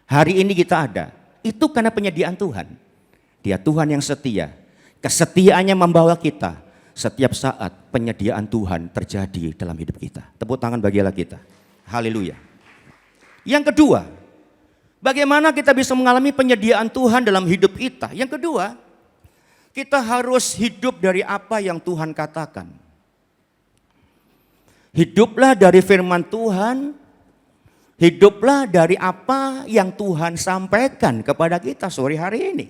Hari ini kita ada, itu karena penyediaan Tuhan. Dia Tuhan yang setia, kesetiaannya membawa kita setiap saat penyediaan Tuhan terjadi dalam hidup kita. Tepuk tangan bagilah kita. Haleluya. Yang kedua, bagaimana kita bisa mengalami penyediaan Tuhan dalam hidup kita? Yang kedua, kita harus hidup dari apa yang Tuhan katakan. Hiduplah dari firman Tuhan, hiduplah dari apa yang Tuhan sampaikan kepada kita sore hari ini.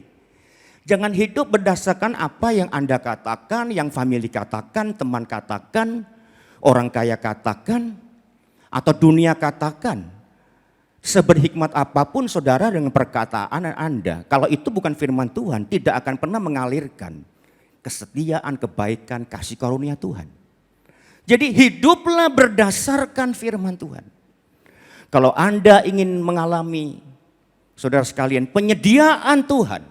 Jangan hidup berdasarkan apa yang Anda katakan, yang family katakan, teman katakan, orang kaya katakan, atau dunia katakan. Seberhikmat apapun saudara dengan perkataan Anda, kalau itu bukan firman Tuhan, tidak akan pernah mengalirkan kesetiaan, kebaikan, kasih karunia Tuhan. Jadi hiduplah berdasarkan firman Tuhan. Kalau Anda ingin mengalami, saudara sekalian, penyediaan Tuhan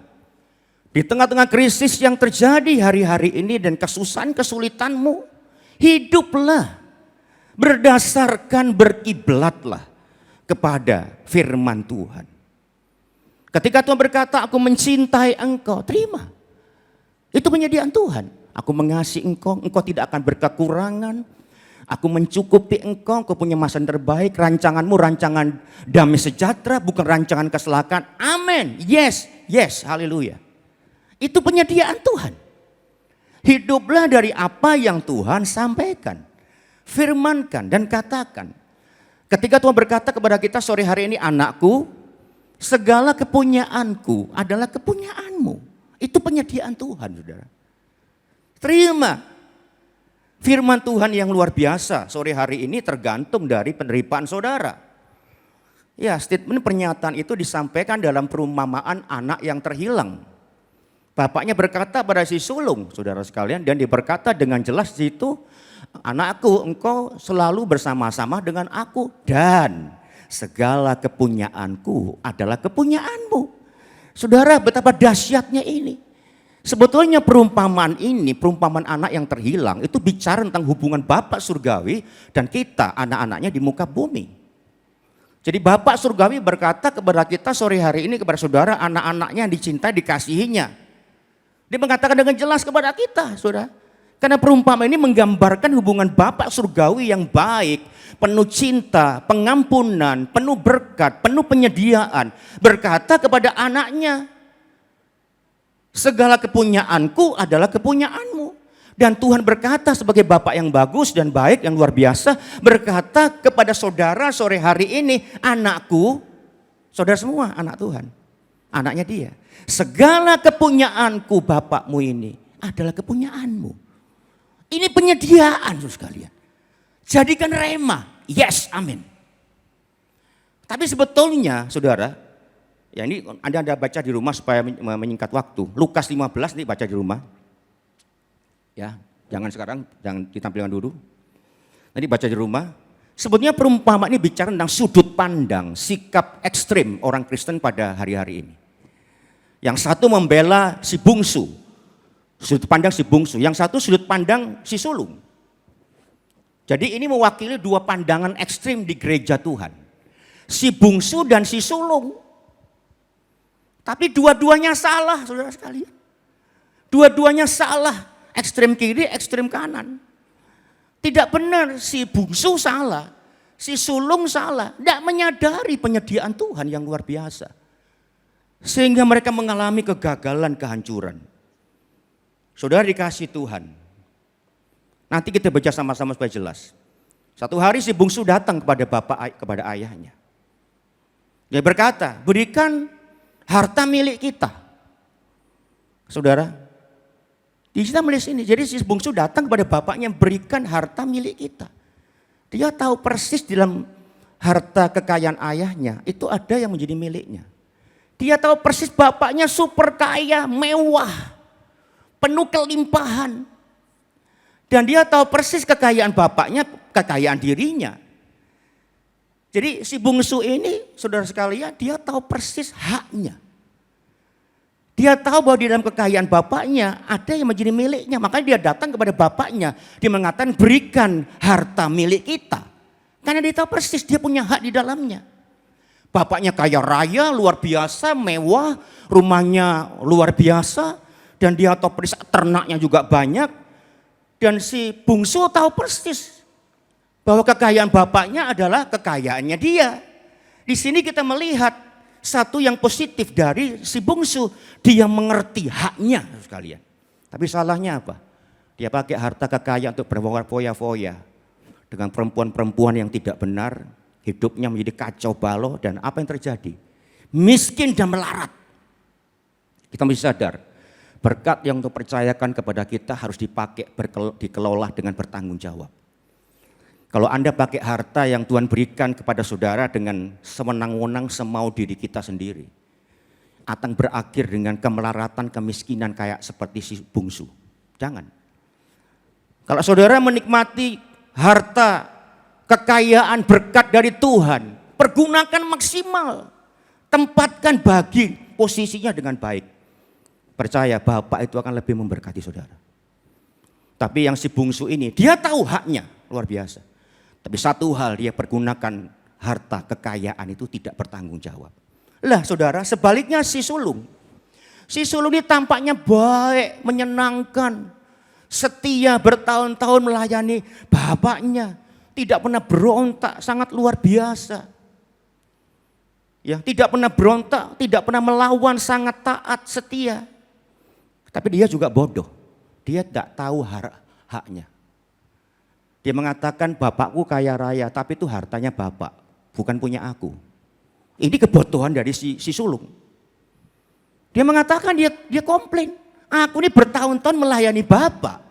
di tengah-tengah krisis yang terjadi hari-hari ini dan kesusahan, kesulitanmu, hiduplah berdasarkan, berkiblatlah kepada firman Tuhan. Ketika Tuhan berkata, aku mencintai engkau, terima. Itu penyediaan Tuhan. Aku mengasihi engkau, engkau tidak akan berkekurangan. Aku mencukupi engkau, engkau punya masa terbaik. Rancanganmu rancangan damai sejahtera, bukan rancangan kecelakaan. Amin. Yes, yes, haleluya. Itu penyediaan Tuhan. Hiduplah dari apa yang Tuhan sampaikan. Firmankan dan katakan. Ketika Tuhan berkata kepada kita sore hari ini, anakku, segala kepunyaanku adalah kepunyaanmu. Itu penyediaan Tuhan, saudara. Terima. Firman Tuhan yang luar biasa sore hari ini tergantung dari penerimaan saudara. Ya, statement pernyataan itu disampaikan dalam perumpamaan anak yang terhilang. Bapaknya berkata pada si sulung, saudara sekalian, dan dia berkata dengan jelas di situ, anakku, engkau selalu bersama-sama dengan aku dan segala kepunyaanku adalah kepunyaanmu. Saudara, betapa dahsyatnya ini. Sebetulnya perumpamaan ini, perumpamaan anak yang terhilang, itu bicara tentang hubungan Bapak surgawi dan kita, anak-anaknya di muka bumi. Jadi Bapak surgawi berkata kepada kita sore hari ini, kepada saudara, anak-anaknya yang dicintai, dikasihinya. Dia mengatakan dengan jelas kepada kita, saudara. Karena perumpamaan ini menggambarkan hubungan Bapak surgawi yang baik, penuh cinta, pengampunan, penuh berkat, penuh penyediaan. Berkata kepada anaknya, segala kepunyaanku adalah kepunyaanmu. Dan Tuhan berkata sebagai Bapak yang bagus dan baik yang luar biasa, berkata kepada saudara sore hari ini, anakku, saudara semua anak Tuhan, anaknya dia. Segala kepunyaanku Bapakmu ini adalah kepunyaanmu. Ini penyediaan saudara sekalian. Jadikan rema, yes, amin. Tapi sebetulnya saudara, ya ini Anda baca di rumah supaya menyingkat waktu. Lukas 15 nih baca di rumah. Ya, jangan sekarang, jangan ditampilkan dulu. Nanti baca di rumah. Sebetulnya perumpamaan ini bicara tentang sudut pandang, sikap ekstrim orang Kristen pada hari-hari ini. Yang satu membela si bungsu, sudut pandang si bungsu. Yang satu sudut pandang si sulung. Jadi ini mewakili dua pandangan ekstrim di gereja Tuhan. Si bungsu dan si sulung. Tapi dua-duanya salah, saudara sekalian. Dua-duanya salah. Ekstrem kiri, ekstrem kanan. Tidak benar, si bungsu salah. Si sulung salah. Tidak menyadari penyediaan Tuhan yang luar biasa. Sehingga mereka mengalami kegagalan, kehancuran. Saudara dikasih Tuhan. Nanti kita baca sama-sama supaya jelas. Satu hari si bungsu datang kepada ayahnya. Dia berkata, berikan harta milik kita. Saudara, di kita melihat ini. Jadi si bungsu datang kepada bapaknya, berikan harta milik kita. Dia tahu persis dalam harta kekayaan ayahnya, itu ada yang menjadi miliknya. Dia tahu persis bapaknya super kaya, mewah, penuh kelimpahan. Dan dia tahu persis kekayaan bapaknya, kekayaan dirinya. Jadi si bungsu ini, saudara sekalian, dia tahu persis haknya. Dia tahu bahwa di dalam kekayaan bapaknya ada yang menjadi miliknya. Makanya dia datang kepada bapaknya. Dia mengatakan berikan harta milik kita. Karena dia tahu persis dia punya hak di dalamnya. Bapaknya kaya raya, luar biasa, mewah. Rumahnya luar biasa. Dan dia tahu persis ternaknya juga banyak. Dan si bungsu tahu persis bahwa kekayaan bapaknya adalah kekayaannya dia. Di sini kita melihat satu yang positif dari si bungsu. Dia mengerti haknya sekalian. Tapi salahnya apa? Dia pakai harta kekayaan untuk berfoya-foya. Dengan perempuan-perempuan yang tidak benar. Hidupnya menjadi kacau balau dan apa yang terjadi? Miskin dan melarat. Kita mesti sadar. Berkat yang untuk percayakan kepada kita harus dipakai, dikelola dengan bertanggung jawab. Kalau Anda pakai harta yang Tuhan berikan kepada saudara dengan sewenang-wenang semau diri kita sendiri, akan berakhir dengan kemelaratan, kemiskinan kayak seperti si bungsu. Jangan. Kalau saudara menikmati harta, kekayaan, berkat dari Tuhan, pergunakan maksimal. Tempatkan bagi posisinya dengan baik. Percaya Bapak itu akan lebih memberkati saudara. Tapi yang si bungsu ini, dia tahu haknya, luar biasa. Tapi satu hal, dia pergunakan harta kekayaan itu tidak bertanggung jawab. Lah saudara, sebaliknya si sulung. Si sulung ini tampaknya baik, menyenangkan, setia bertahun-tahun melayani bapaknya. Tidak pernah berontak, sangat luar biasa. Ya, tidak pernah berontak, tidak pernah melawan, sangat taat, setia. Tapi dia juga bodoh. Dia tidak tahu haknya. Dia mengatakan bapakku kaya raya, tapi itu hartanya bapak, bukan punya aku. Ini kebodohan dari si sulung. Dia mengatakan dia komplain. Aku ini bertahun-tahun melayani bapak.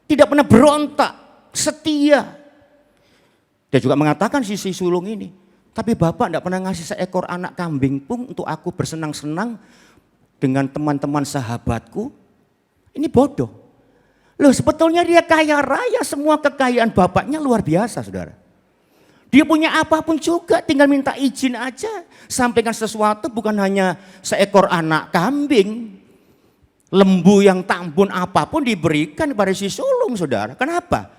Tidak pernah berontak, setia. Dia juga mengatakan si sulung ini. Tapi bapak tidak pernah ngasih seekor anak kambing pun untuk aku bersenang-senang dengan teman-teman sahabatku. Ini bodoh. Loh sebetulnya dia kaya raya, semua kekayaan bapaknya luar biasa saudara. Dia punya apapun juga, tinggal minta izin aja. Sampaikan sesuatu bukan hanya seekor anak kambing. Lembu yang tambun apapun diberikan kepada si sulung, saudara. Kenapa?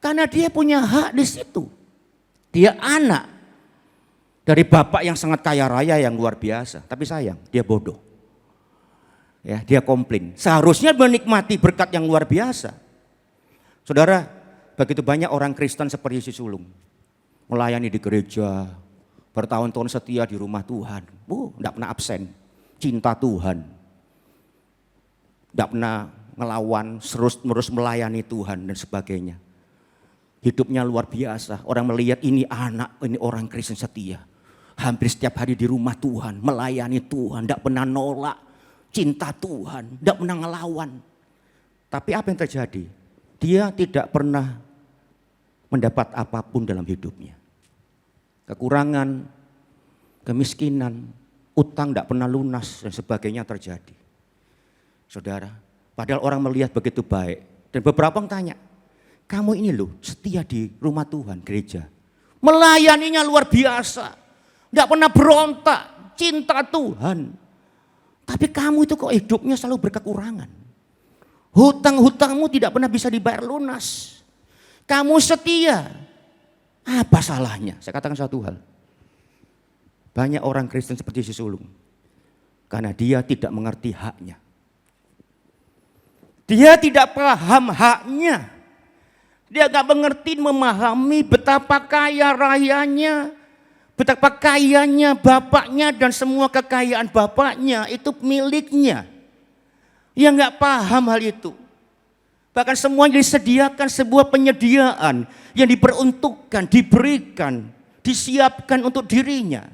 Karena dia punya hak di situ. Dia anak dari bapak yang sangat kaya raya yang luar biasa. Tapi sayang, dia bodoh. Ya, dia komplain. Seharusnya menikmati berkat yang luar biasa. Saudara, begitu banyak orang Kristen seperti si sulung. Melayani di gereja, bertahun-tahun setia di rumah Tuhan. Tidak pernah absen. Cinta Tuhan. Tidak pernah ngelawan, terus melayani Tuhan dan sebagainya. Hidupnya luar biasa. Orang melihat ini anak, ini orang Kristen setia. Hampir setiap hari di rumah Tuhan, melayani Tuhan, tidak pernah nolak. Cinta Tuhan, tidak pernah ngelawan. Tapi apa yang terjadi? Dia tidak pernah mendapat apapun dalam hidupnya. Kekurangan, kemiskinan, utang tidak pernah lunas dan sebagainya terjadi. Saudara, padahal orang melihat begitu baik. Dan beberapa orang tanya, kamu ini loh setia di rumah Tuhan, gereja. Melayaninya luar biasa. Tidak pernah berontak, cinta Tuhan. Tapi kamu itu kok hidupnya selalu berkekurangan. Hutang-hutangmu tidak pernah bisa dibayar lunas. Kamu setia. Apa salahnya? Saya katakan satu hal. Banyak orang Kristen seperti si sulung. Karena dia tidak mengerti haknya. Dia tidak paham haknya. Dia gak mengerti, memahami betapa kaya rayanya, betapa kayanya bapaknya dan semua kekayaan bapaknya itu miliknya. Dia gak paham hal itu. Bahkan semuanya disediakan sebuah penyediaan yang diperuntukkan, diberikan, disiapkan untuk dirinya.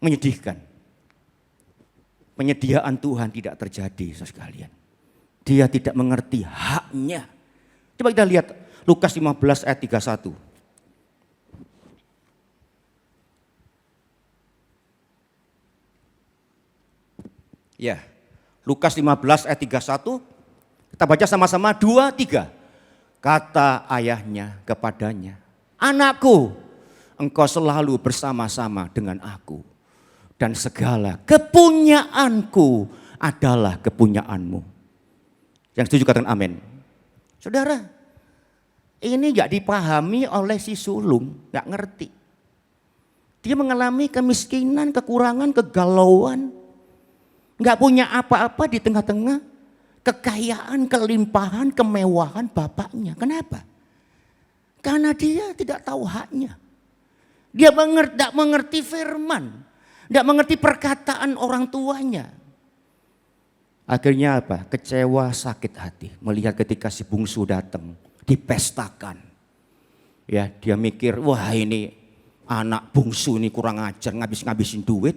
Menyedihkan. Penyediaan Tuhan tidak terjadi, saudara sekalian. Dia tidak mengerti haknya. Coba kita lihat Lukas 15 ayat 31. Ya, Lukas 15 ayat 31. Kita baca sama-sama 2, 3. Kata ayahnya kepadanya, anakku, engkau selalu bersama-sama dengan aku. Dan segala kepunyaanku adalah kepunyaanmu. Yang setuju katakan amin. Saudara, ini gak dipahami oleh si sulung, gak ngerti. Dia mengalami kemiskinan, kekurangan, kegalauan. Gak punya apa-apa di tengah-tengah kekayaan, kelimpahan, kemewahan bapaknya. Kenapa? Karena dia tidak tahu haknya. Dia tidak mengerti firman. Tidak mengerti perkataan orang tuanya. Akhirnya apa? Kecewa, sakit hati. Melihat ketika si bungsu datang, dipestakan. Ya, dia mikir, wah ini anak bungsu ini kurang ajar, ngabisin duit.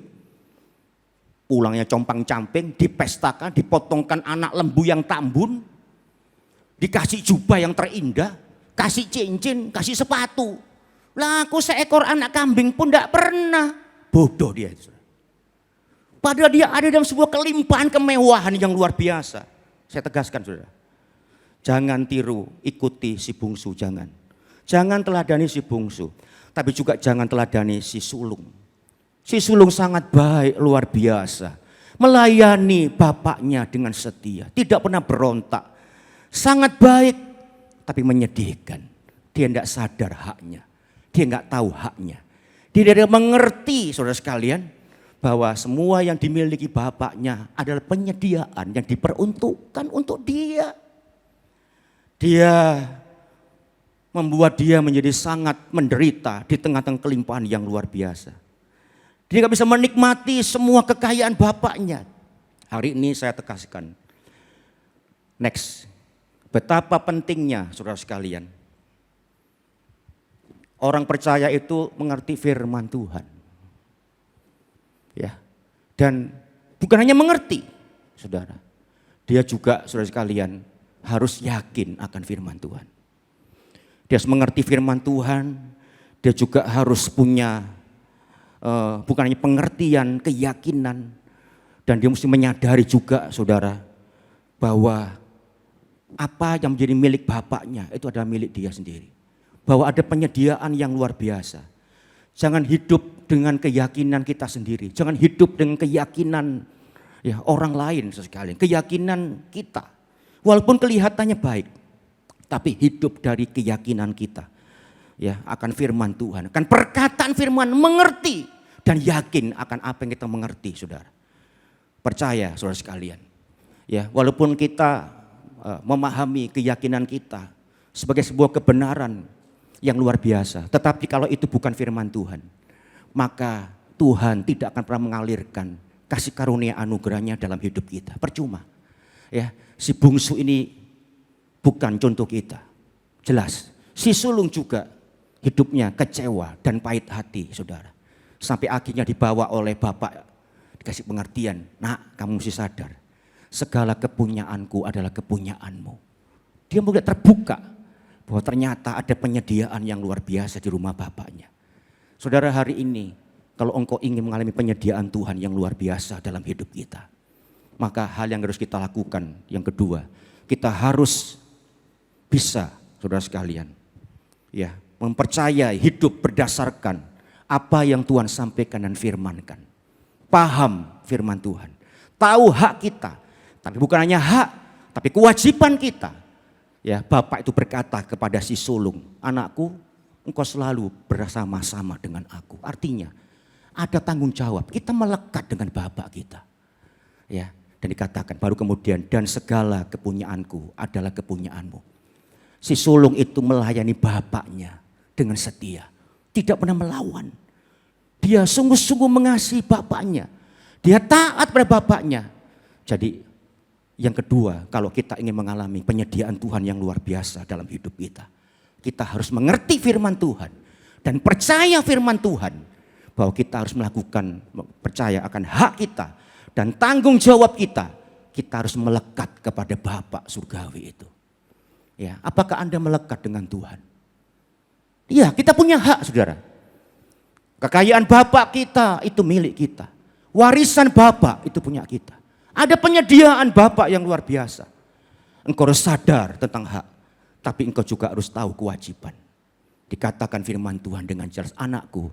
Pulangnya compang-camping, dipestakan, dipotongkan anak lembu yang tambun. Dikasih jubah yang terindah, kasih cincin, kasih sepatu. Lah aku seekor anak kambing pun tidak pernah. Bodoh dia itu. Padahal dia ada dalam sebuah kelimpahan kemewahan yang luar biasa. Saya tegaskan saudara. Jangan tiru, ikuti si bungsu, jangan. Jangan teladani si bungsu. Tapi juga jangan teladani si sulung. Si sulung sangat baik, luar biasa. Melayani bapaknya dengan setia. Tidak pernah berontak. Sangat baik, tapi menyedihkan. Dia tidak sadar haknya. Dia tidak tahu haknya. Dia tidak mengerti, saudara sekalian, bahwa semua yang dimiliki bapaknya adalah penyediaan yang diperuntukkan untuk dia. Dia membuat dia menjadi sangat menderita di tengah-tengah kelimpahan yang luar biasa. Dia gak bisa menikmati semua kekayaan bapaknya. Hari ini saya tegaskan. Next, betapa pentingnya saudara sekalian. Orang percaya itu mengerti firman Tuhan. Ya, dan bukan hanya mengerti, saudara. Dia juga, saudara sekalian, harus yakin akan firman Tuhan. Dia harus mengerti firman Tuhan. Dia juga harus punya bukan hanya pengertian, keyakinan. Dan dia mesti menyadari juga, saudara, bahwa apa yang menjadi milik bapaknya itu adalah milik dia sendiri. Bahwa ada penyediaan yang luar biasa. Jangan hidup dengan keyakinan kita sendiri. Jangan hidup dengan keyakinan Ya, orang lain sekalian, keyakinan kita. Walaupun kelihatannya baik, tapi hidup dari keyakinan kita. Ya, akan firman Tuhan, akan perkataan firman, mengerti dan yakin akan apa yang kita mengerti, saudara. Percaya, saudara sekalian. Ya, walaupun kita memahami keyakinan kita sebagai sebuah kebenaran yang luar biasa, tetapi kalau itu bukan firman Tuhan, maka Tuhan tidak akan pernah mengalirkan kasih karunia anugerahnya dalam hidup kita. Percuma. Ya, si bungsu ini bukan contoh kita. Jelas. Si sulung juga hidupnya kecewa dan pahit hati, saudara. Sampai akhirnya dibawa oleh bapak, dikasih pengertian, nak, kamu mesti sadar, segala kepunyaanku adalah kepunyaanmu. Dia mulai terbuka bahwa ternyata ada penyediaan yang luar biasa di rumah bapaknya. Saudara, hari ini kalau engkau ingin mengalami penyediaan Tuhan yang luar biasa dalam hidup kita, maka hal yang harus kita lakukan yang kedua, kita harus bisa, saudara sekalian, ya, mempercayai hidup berdasarkan apa yang Tuhan sampaikan dan firmankan. Paham firman Tuhan, tahu hak kita, tapi bukan hanya hak, tapi kewajiban kita. Ya, bapak itu berkata kepada si sulung, anakku, engkau selalu bersama-sama dengan aku. Artinya ada tanggung jawab, kita melekat dengan bapak kita. Ya, dan dikatakan baru kemudian, dan segala kepunyaanku adalah kepunyaanmu. Si sulung itu melayani bapaknya dengan setia, tidak pernah melawan. Dia sungguh-sungguh mengasihi bapaknya. Dia taat pada bapaknya. Jadi yang kedua, kalau kita ingin mengalami penyediaan Tuhan yang luar biasa dalam hidup kita, kita harus mengerti firman Tuhan dan percaya firman Tuhan, bahwa kita harus melakukan, percaya akan hak kita dan tanggung jawab kita. Kita harus melekat kepada Bapa surgawi itu. Ya, apakah Anda melekat dengan Tuhan? Iya, kita punya hak, saudara. Kekayaan Bapak kita itu milik kita. Warisan Bapak itu punya kita. Ada penyediaan Bapak yang luar biasa. Engkau harus sadar tentang hak, tapi engkau juga harus tahu kewajiban. Dikatakan firman Tuhan dengan jelas, anakku,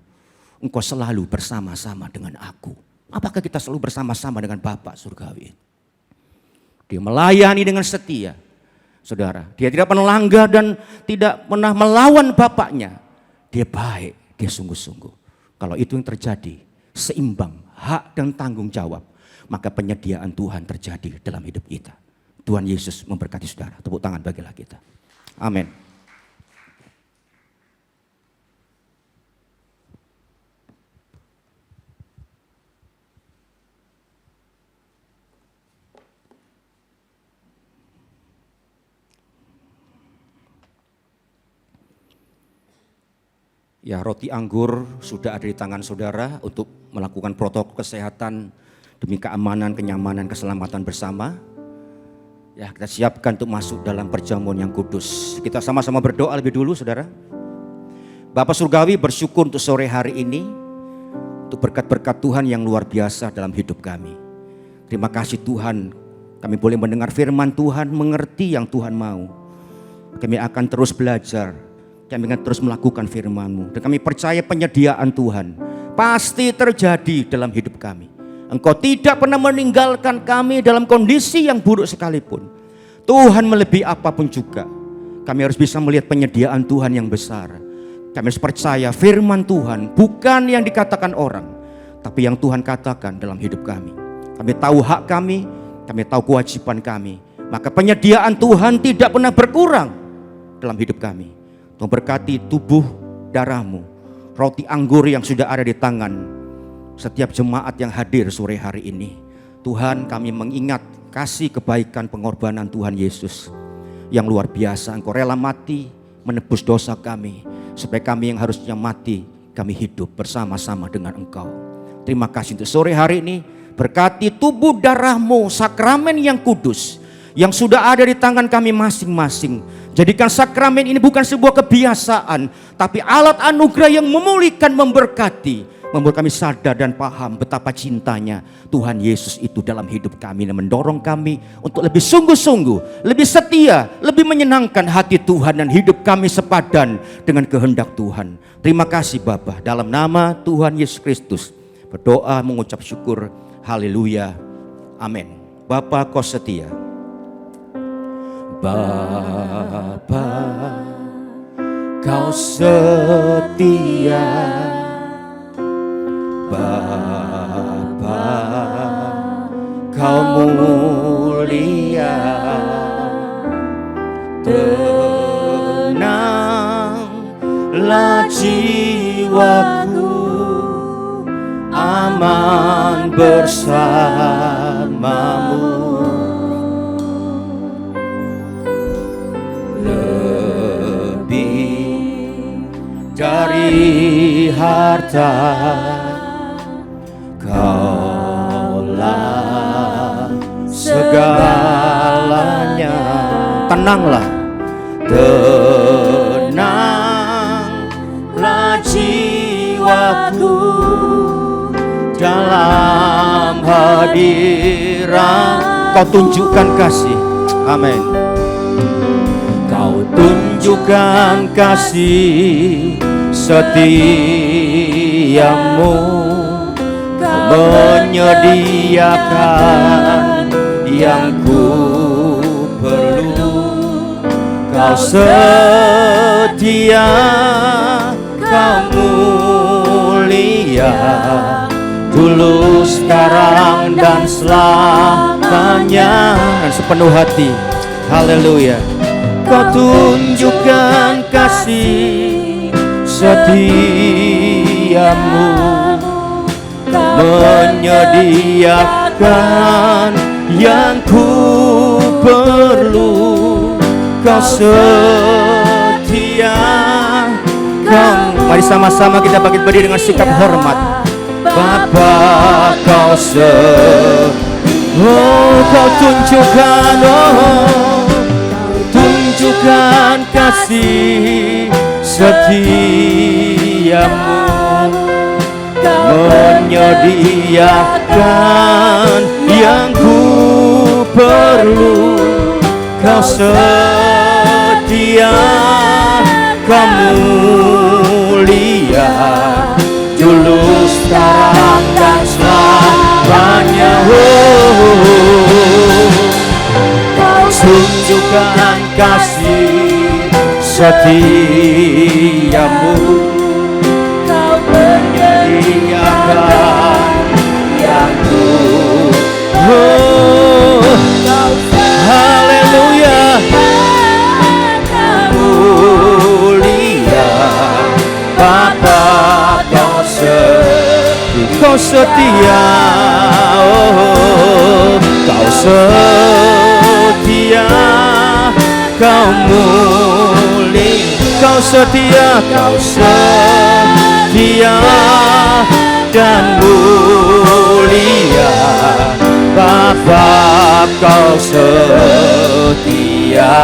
engkau selalu bersama-sama dengan aku. Apakah kita selalu bersama-sama dengan Bapak surgawi? Dia melayani dengan setia. Saudara, dia tidak pernah langgar dan tidak pernah melawan bapaknya. Dia baik, dia sungguh-sungguh. Kalau itu yang terjadi, seimbang hak dan tanggung jawab, maka penyediaan Tuhan terjadi dalam hidup kita. Tuhan Yesus memberkati saudara. Tepuk tangan bagilah kita. Amin. Ya, roti anggur sudah ada di tangan saudara untuk melakukan protokol kesehatan demi keamanan, kenyamanan, keselamatan bersama. Ya, kita siapkan untuk masuk dalam perjamuan yang kudus. Kita sama-sama berdoa lebih dulu, saudara. Bapak surgawi, bersyukur untuk sore hari ini, untuk berkat-berkat Tuhan yang luar biasa dalam hidup kami. Terima kasih Tuhan, kami boleh mendengar firman Tuhan, mengerti yang Tuhan mau. Kami akan terus belajar. Kami akan terus melakukan firman-Mu. Dan kami percaya penyediaan Tuhan pasti terjadi dalam hidup kami. Engkau tidak pernah meninggalkan kami dalam kondisi yang buruk sekalipun. Tuhan melebihi apapun juga. Kami harus bisa melihat penyediaan Tuhan yang besar. Kami harus percaya firman Tuhan bukan yang dikatakan orang, tapi yang Tuhan katakan dalam hidup kami. Kami tahu hak kami tahu kewajiban kami. Maka penyediaan Tuhan tidak pernah berkurang dalam hidup kami. Tuhan berkati tubuh darah-Mu, roti anggur yang sudah ada di tangan setiap jemaat yang hadir sore hari ini. Tuhan, kami mengingat kasih kebaikan pengorbanan Tuhan Yesus yang luar biasa. Engkau rela mati menebus dosa kami, supaya kami yang harusnya mati, kami hidup bersama-sama dengan Engkau. Terima kasih untuk sore hari ini. Berkati tubuh darah-Mu, sakramen yang kudus yang sudah ada di tangan kami masing-masing. Jadikan sakramen ini bukan sebuah kebiasaan, tapi alat anugerah yang memulihkan, memberkati, membuat kami sadar dan paham betapa cintanya Tuhan Yesus itu dalam hidup kami, dan mendorong kami untuk lebih sungguh-sungguh, lebih setia, lebih menyenangkan hati Tuhan, dan hidup kami sepadan dengan kehendak Tuhan. Terima kasih Bapa, dalam nama Tuhan Yesus Kristus berdoa mengucap syukur. Haleluya. Amin. Bapa kau setia. Bapa kau setia. Bapa kau mulia. Tenanglah jiwaku, aman bersamamu. Lebih dari harta, Kaulah segalanya. Tenanglah, tenanglah jiwaku dalam hadirat. Kau tunjukkan kasih. Amin. Kau tunjukkan kasih setiamu. Kau menyediakan yang ku perlu. Kau setia, kau mulia, dulu, sekarang, dan selamanya. Dan sepenuh hati, haleluya. Kau tunjukkan kasih setiamu, menyediakan yang ku perlu. Kau setia, mari sama-sama kita bangkit berdiri dengan sikap hormat. Bapa kau kau tunjukkan, tunjukkan kasih setiamu, menyediakan yang ku perlu. Kau setia, kau mulia, dulu, sekarang, dan selamanya. Kau tunjukkan kasih setiamu, kau menyediakan yang ku haleluya. Mulia Bapa kau setia, kau setia, kau mulia, kau setia, kau setia dan mulia. Bapa kau setia,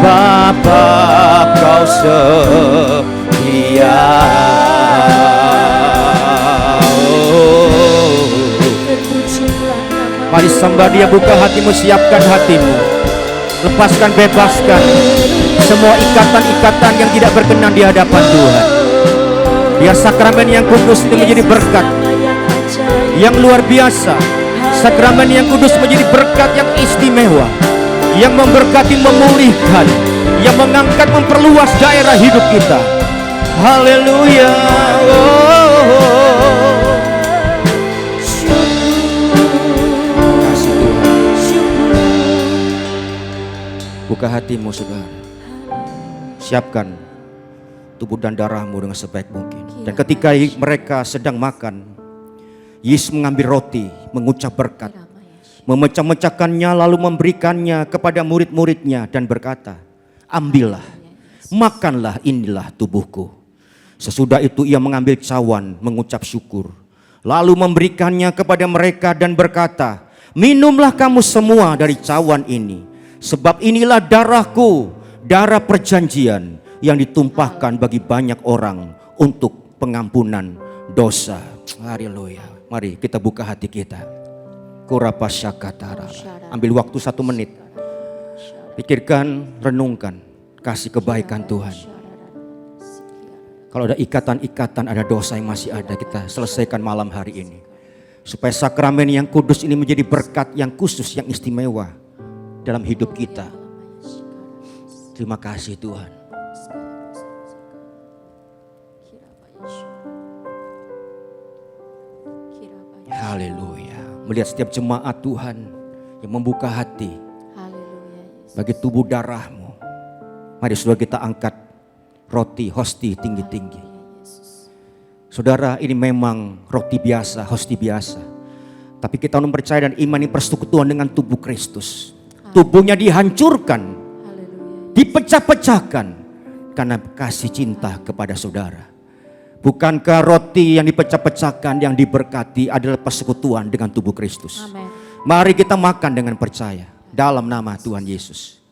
Bapa kau setia. Mari sembah Dia, buka hatimu, siapkan hatimu, lepaskan, bebaskan semua ikatan-ikatan yang tidak berkenan di hadapan Tuhan. Biar sakramen yang kudus itu menjadi berkat yang luar biasa. Sakramen yang kudus menjadi berkat yang istimewa, yang memberkati, memulihkan, yang mengangkat, memperluas daerah hidup kita. Haleluya. Buka hatimu, saudara. Siapkan tubuh dan darahmu dengan sebaik mungkin. Dan ketika mereka sedang makan, Yesus mengambil roti, mengucap berkat, memecah-mecahkannya, lalu memberikannya kepada murid-muridnya dan berkata, ambillah, makanlah, inilah tubuhku. Sesudah itu ia mengambil cawan, mengucap syukur, lalu memberikannya kepada mereka dan berkata, minumlah kamu semua dari cawan ini, sebab inilah darahku, darah perjanjian yang ditumpahkan bagi banyak orang untuk pengampunan dosa. Haleluya. Mari kita buka hati kita. Ambil waktu 1 menit. Pikirkan, renungkan kasih kebaikan Tuhan. Kalau ada ikatan-ikatan, ada dosa yang masih ada, kita selesaikan malam hari ini. Supaya sakramen yang kudus ini menjadi berkat yang khusus, yang istimewa dalam hidup kita. Terima kasih Tuhan. Haleluya. Melihat setiap jemaat Tuhan yang membuka hati bagi tubuh darah-Mu. Mari saudara kita angkat roti hosti tinggi-tinggi. Saudara, ini memang roti biasa, hosti biasa. Tapi kita mempercayai dan imani persekutuan dengan tubuh Kristus. Tubuhnya dihancurkan, dipecah-pecahkan karena kasih cinta kepada saudara. Bukankah roti yang dipecah-pecahkan, yang diberkati adalah persekutuan dengan tubuh Kristus? Amen. Mari kita makan dengan percaya dalam nama Tuhan Yesus.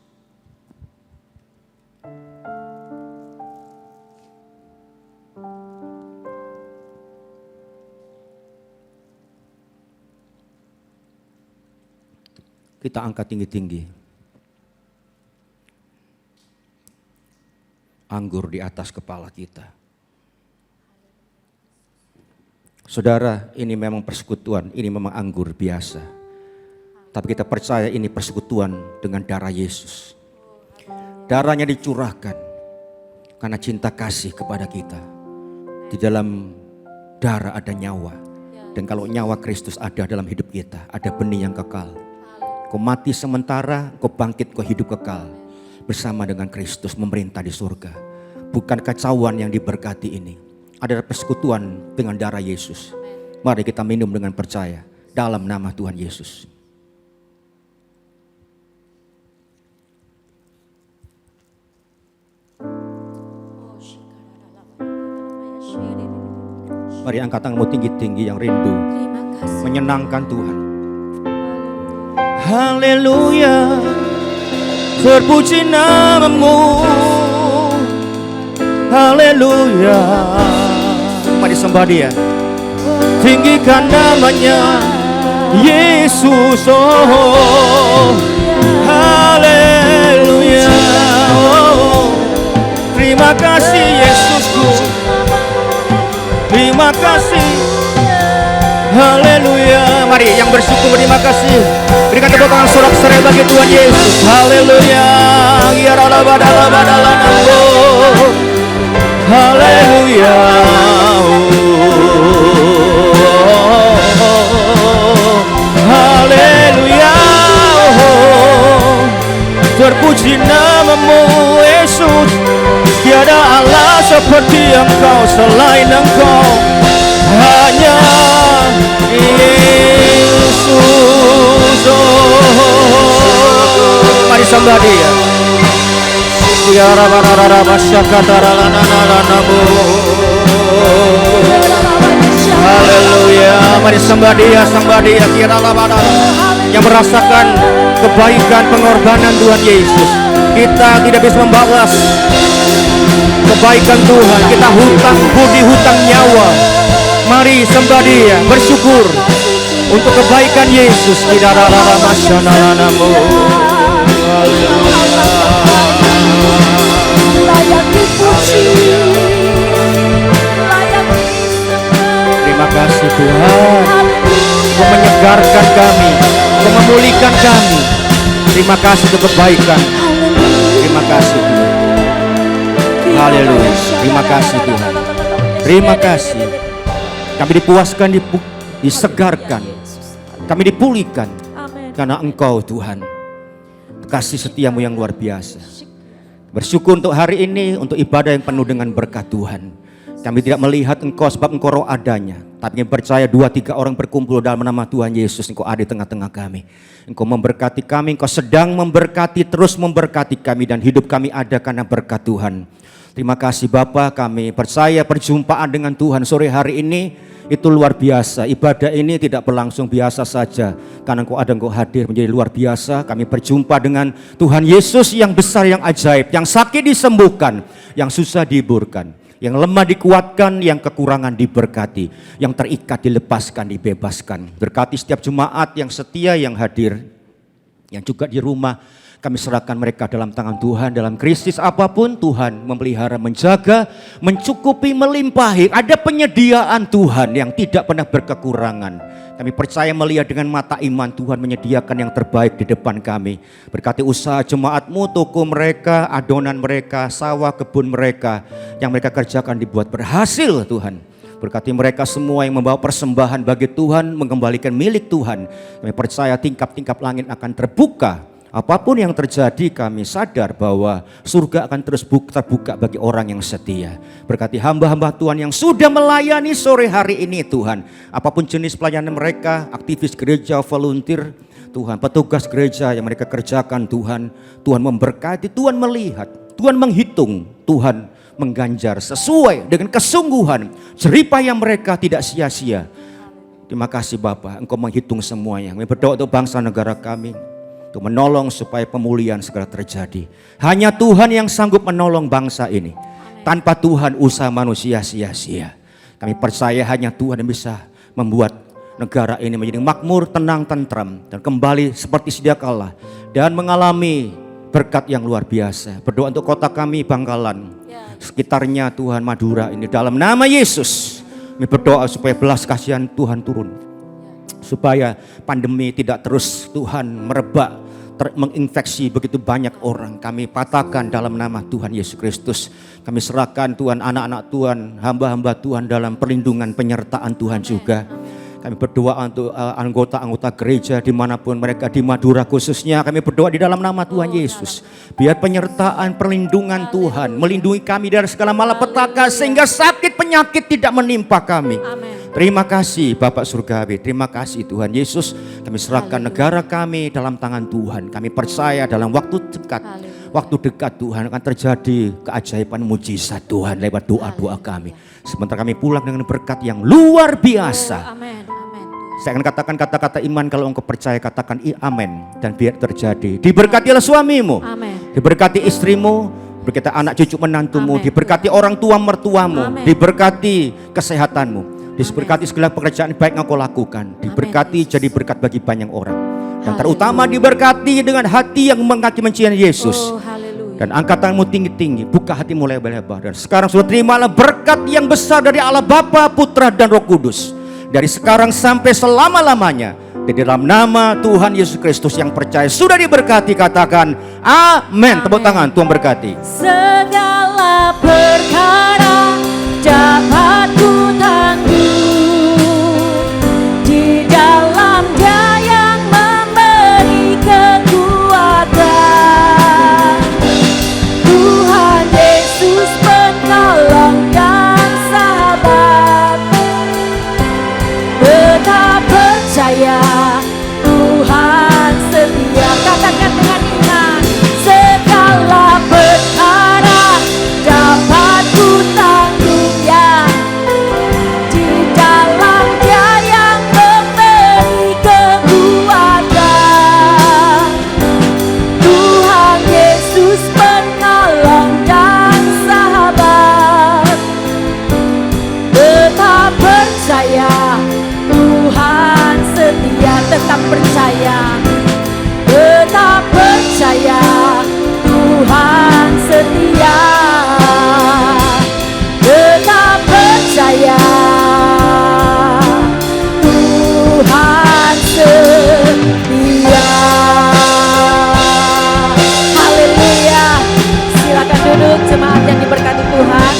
Kita angkat tinggi-tinggi. Anggur di atas kepala kita. Saudara, ini memang persekutuan, ini memang anggur biasa. Tapi kita percaya ini persekutuan dengan darah Yesus. Darahnya dicurahkan karena cinta kasih kepada kita. Di dalam darah ada nyawa. Dan kalau nyawa Kristus ada dalam hidup kita, ada benih yang kekal. Kau mati sementara, kau bangkit, kau hidup kekal. Bersama dengan Kristus memerintah di surga. Bukan kacauan yang diberkati ini. Adalah persekutuan dengan darah Yesus. Mari kita minum dengan percaya dalam nama Tuhan Yesus. Mari angkat tanganmu tinggi-tinggi yang rindu menyenangkan Tuhan. Haleluya, terpuji nama-Mu. Haleluya. Mari sembah Dia. Tinggikan namanya Yesus. Oh, haleluya. Oh, terima kasih Yesusku. Terima kasih. Haleluya. Mari yang bersyukur berterima kasih. Berikan tepuk tangan sorak-sorai bagi Tuhan Yesus. Haleluya. Haleluya. Haleluya. Terpuji nama-Mu Yesus. Tiada Allah seperti Engkau, selain Engkau hanya Yesus. Mari sembah Dia. Haleluya. Mari sembah Dia, sembah Dia. Yang merasakan kebaikan pengorbanan Tuhan Yesus. Kita tidak bisa membalas kebaikan Tuhan. Kita hutang budi, hutang nyawa. Mari sembah Dia, bersyukur untuk kebaikan Yesus. Terima kasih Tuhan, Kau menyegarkan kami, Kau memulihkan kami. Terima kasih untuk kebaikan. Terima kasih Tuhan. Haleluya. Terima kasih Tuhan. Terima kasih. Kami dipuaskan, disegarkan. Kami dipulihkan karena Engkau Tuhan. Kasih setiamu yang luar biasa. Bersyukur untuk hari ini, untuk ibadah yang penuh dengan berkat Tuhan. Kami tidak melihat Engkau sebab Engkau roh adanya. Tapi kami percaya 2-3 orang berkumpul dalam nama Tuhan Yesus. Engkau ada di tengah-tengah kami. Engkau memberkati kami, Engkau sedang memberkati, terus memberkati kami. Dan hidup kami ada karena berkat Tuhan. Terima kasih Bapa, kami percaya perjumpaan dengan Tuhan sore hari ini itu luar biasa. Ibadah ini tidak berlangsung biasa saja. Karena Engkau ada, Engkau hadir menjadi luar biasa. Kami berjumpa dengan Tuhan Yesus yang besar, yang ajaib. Yang sakit disembuhkan, yang susah dihiburkan. Yang lemah dikuatkan, yang kekurangan diberkati. Yang terikat dilepaskan, dibebaskan. Berkati setiap jemaat yang setia, yang hadir. Yang juga di rumah. Kami serahkan mereka dalam tangan Tuhan. Dalam krisis apapun Tuhan memelihara, menjaga, mencukupi, melimpahi. Ada penyediaan Tuhan yang tidak pernah berkekurangan. Kami percaya melihat dengan mata iman Tuhan menyediakan yang terbaik di depan kami. Berkati usaha jemaat-Mu, toko mereka, adonan mereka, sawah kebun mereka, yang mereka kerjakan dibuat berhasil Tuhan. Berkati mereka semua yang membawa persembahan bagi Tuhan, mengembalikan milik Tuhan. Kami percaya tingkap-tingkap langit akan terbuka. Apapun yang terjadi kami sadar bahwa surga akan terus terbuka bagi orang yang setia. Berkati hamba-hamba Tuhan yang sudah melayani sore hari ini Tuhan. Apapun jenis pelayanan mereka, aktivis gereja, volunteer, Tuhan, petugas gereja yang mereka kerjakan Tuhan. Tuhan memberkati, Tuhan melihat, Tuhan menghitung, Tuhan mengganjar sesuai dengan kesungguhan. Jeripah yang mereka tidak sia-sia. Terima kasih Bapa, Engkau menghitung semuanya. Kami berdoa untuk bangsa negara kami, untuk menolong supaya pemulihan segera terjadi. Hanya Tuhan yang sanggup menolong bangsa ini. Tanpa Tuhan usaha manusia sia-sia. Kami percaya hanya Tuhan yang bisa membuat negara ini menjadi makmur, tenang, tentram, dan kembali seperti sedia kala, dan mengalami berkat yang luar biasa. Berdoa untuk kota kami Bangkalan, sekitarnya Tuhan, Madura ini, dalam nama Yesus. Kami berdoa supaya belas kasihan Tuhan turun, supaya pandemi tidak terus Tuhan merebak, menginfeksi begitu banyak orang. Kami patahkan dalam nama Tuhan Yesus Kristus. Kami serahkan Tuhan anak-anak Tuhan, hamba-hamba Tuhan dalam perlindungan penyertaan Tuhan juga. Kami berdoa untuk anggota-anggota gereja dimanapun mereka, di Madura khususnya. Kami berdoa di dalam nama Tuhan Yesus. Biar penyertaan perlindungan Tuhan melindungi kami dari segala malapetaka, sehingga sakit penyakit tidak menimpa kami. Terima kasih Bapak Surgawi, terima kasih Tuhan Yesus. Kami serahkan negara kami dalam tangan Tuhan. Kami percaya dalam waktu dekat Tuhan akan terjadi keajaiban mujizat Tuhan lewat doa-doa kami. Sementara kami pulang dengan berkat yang luar biasa. Saya akan katakan kata-kata iman, kalau engkau percaya katakan amin, dan biar terjadi. Diberkatilah suamimu, diberkati istrimu, diberkati anak cucu menantumu, diberkati orang tua mertuamu, diberkati kesehatanmu, diberkati segala pekerjaan baik yang kau lakukan, diberkati jadi berkat bagi banyak orang. Dan terutama diberkati dengan hati yang mengasihi mencium Yesus. Dan angkat tanganmu tinggi-tinggi, buka hatimu lebar-lebar. Dan sekarang sudah terimalah berkat yang besar dari Allah Bapa, Putra, dan Roh Kudus. Dari sekarang sampai selama-lamanya. Di dalam nama Tuhan Yesus Kristus yang percaya sudah diberkati, katakan amin. Tepuk tangan, Tuhan berkati. Segala perkara dapat ku tanggung di dalam Dia yang memberi kekuatan. Tuhan Yesus penolong dan sahabat. Tetap percaya Tuhan setia. Katakan dengan iman. Segala perkara dapat ku tanggung ya, di dalam Dia yang memberi kekuatan. Tuhan Yesus penolong dan sahabat. Tetap percaya Tuhan setia. Tetap percaya, tetap percaya Tuhan setia. Tetap percaya Tuhan setia. Haleluya. Silakan duduk jemaat yang diberkati Tuhan.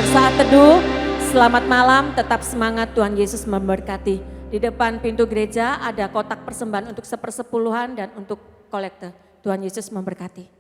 Bersaat teduh, selamat malam, tetap semangat, Tuhan Yesus memberkati. Di depan pintu gereja ada kotak persembahan untuk sepersepuluhan dan untuk kolekte. Tuhan Yesus memberkati.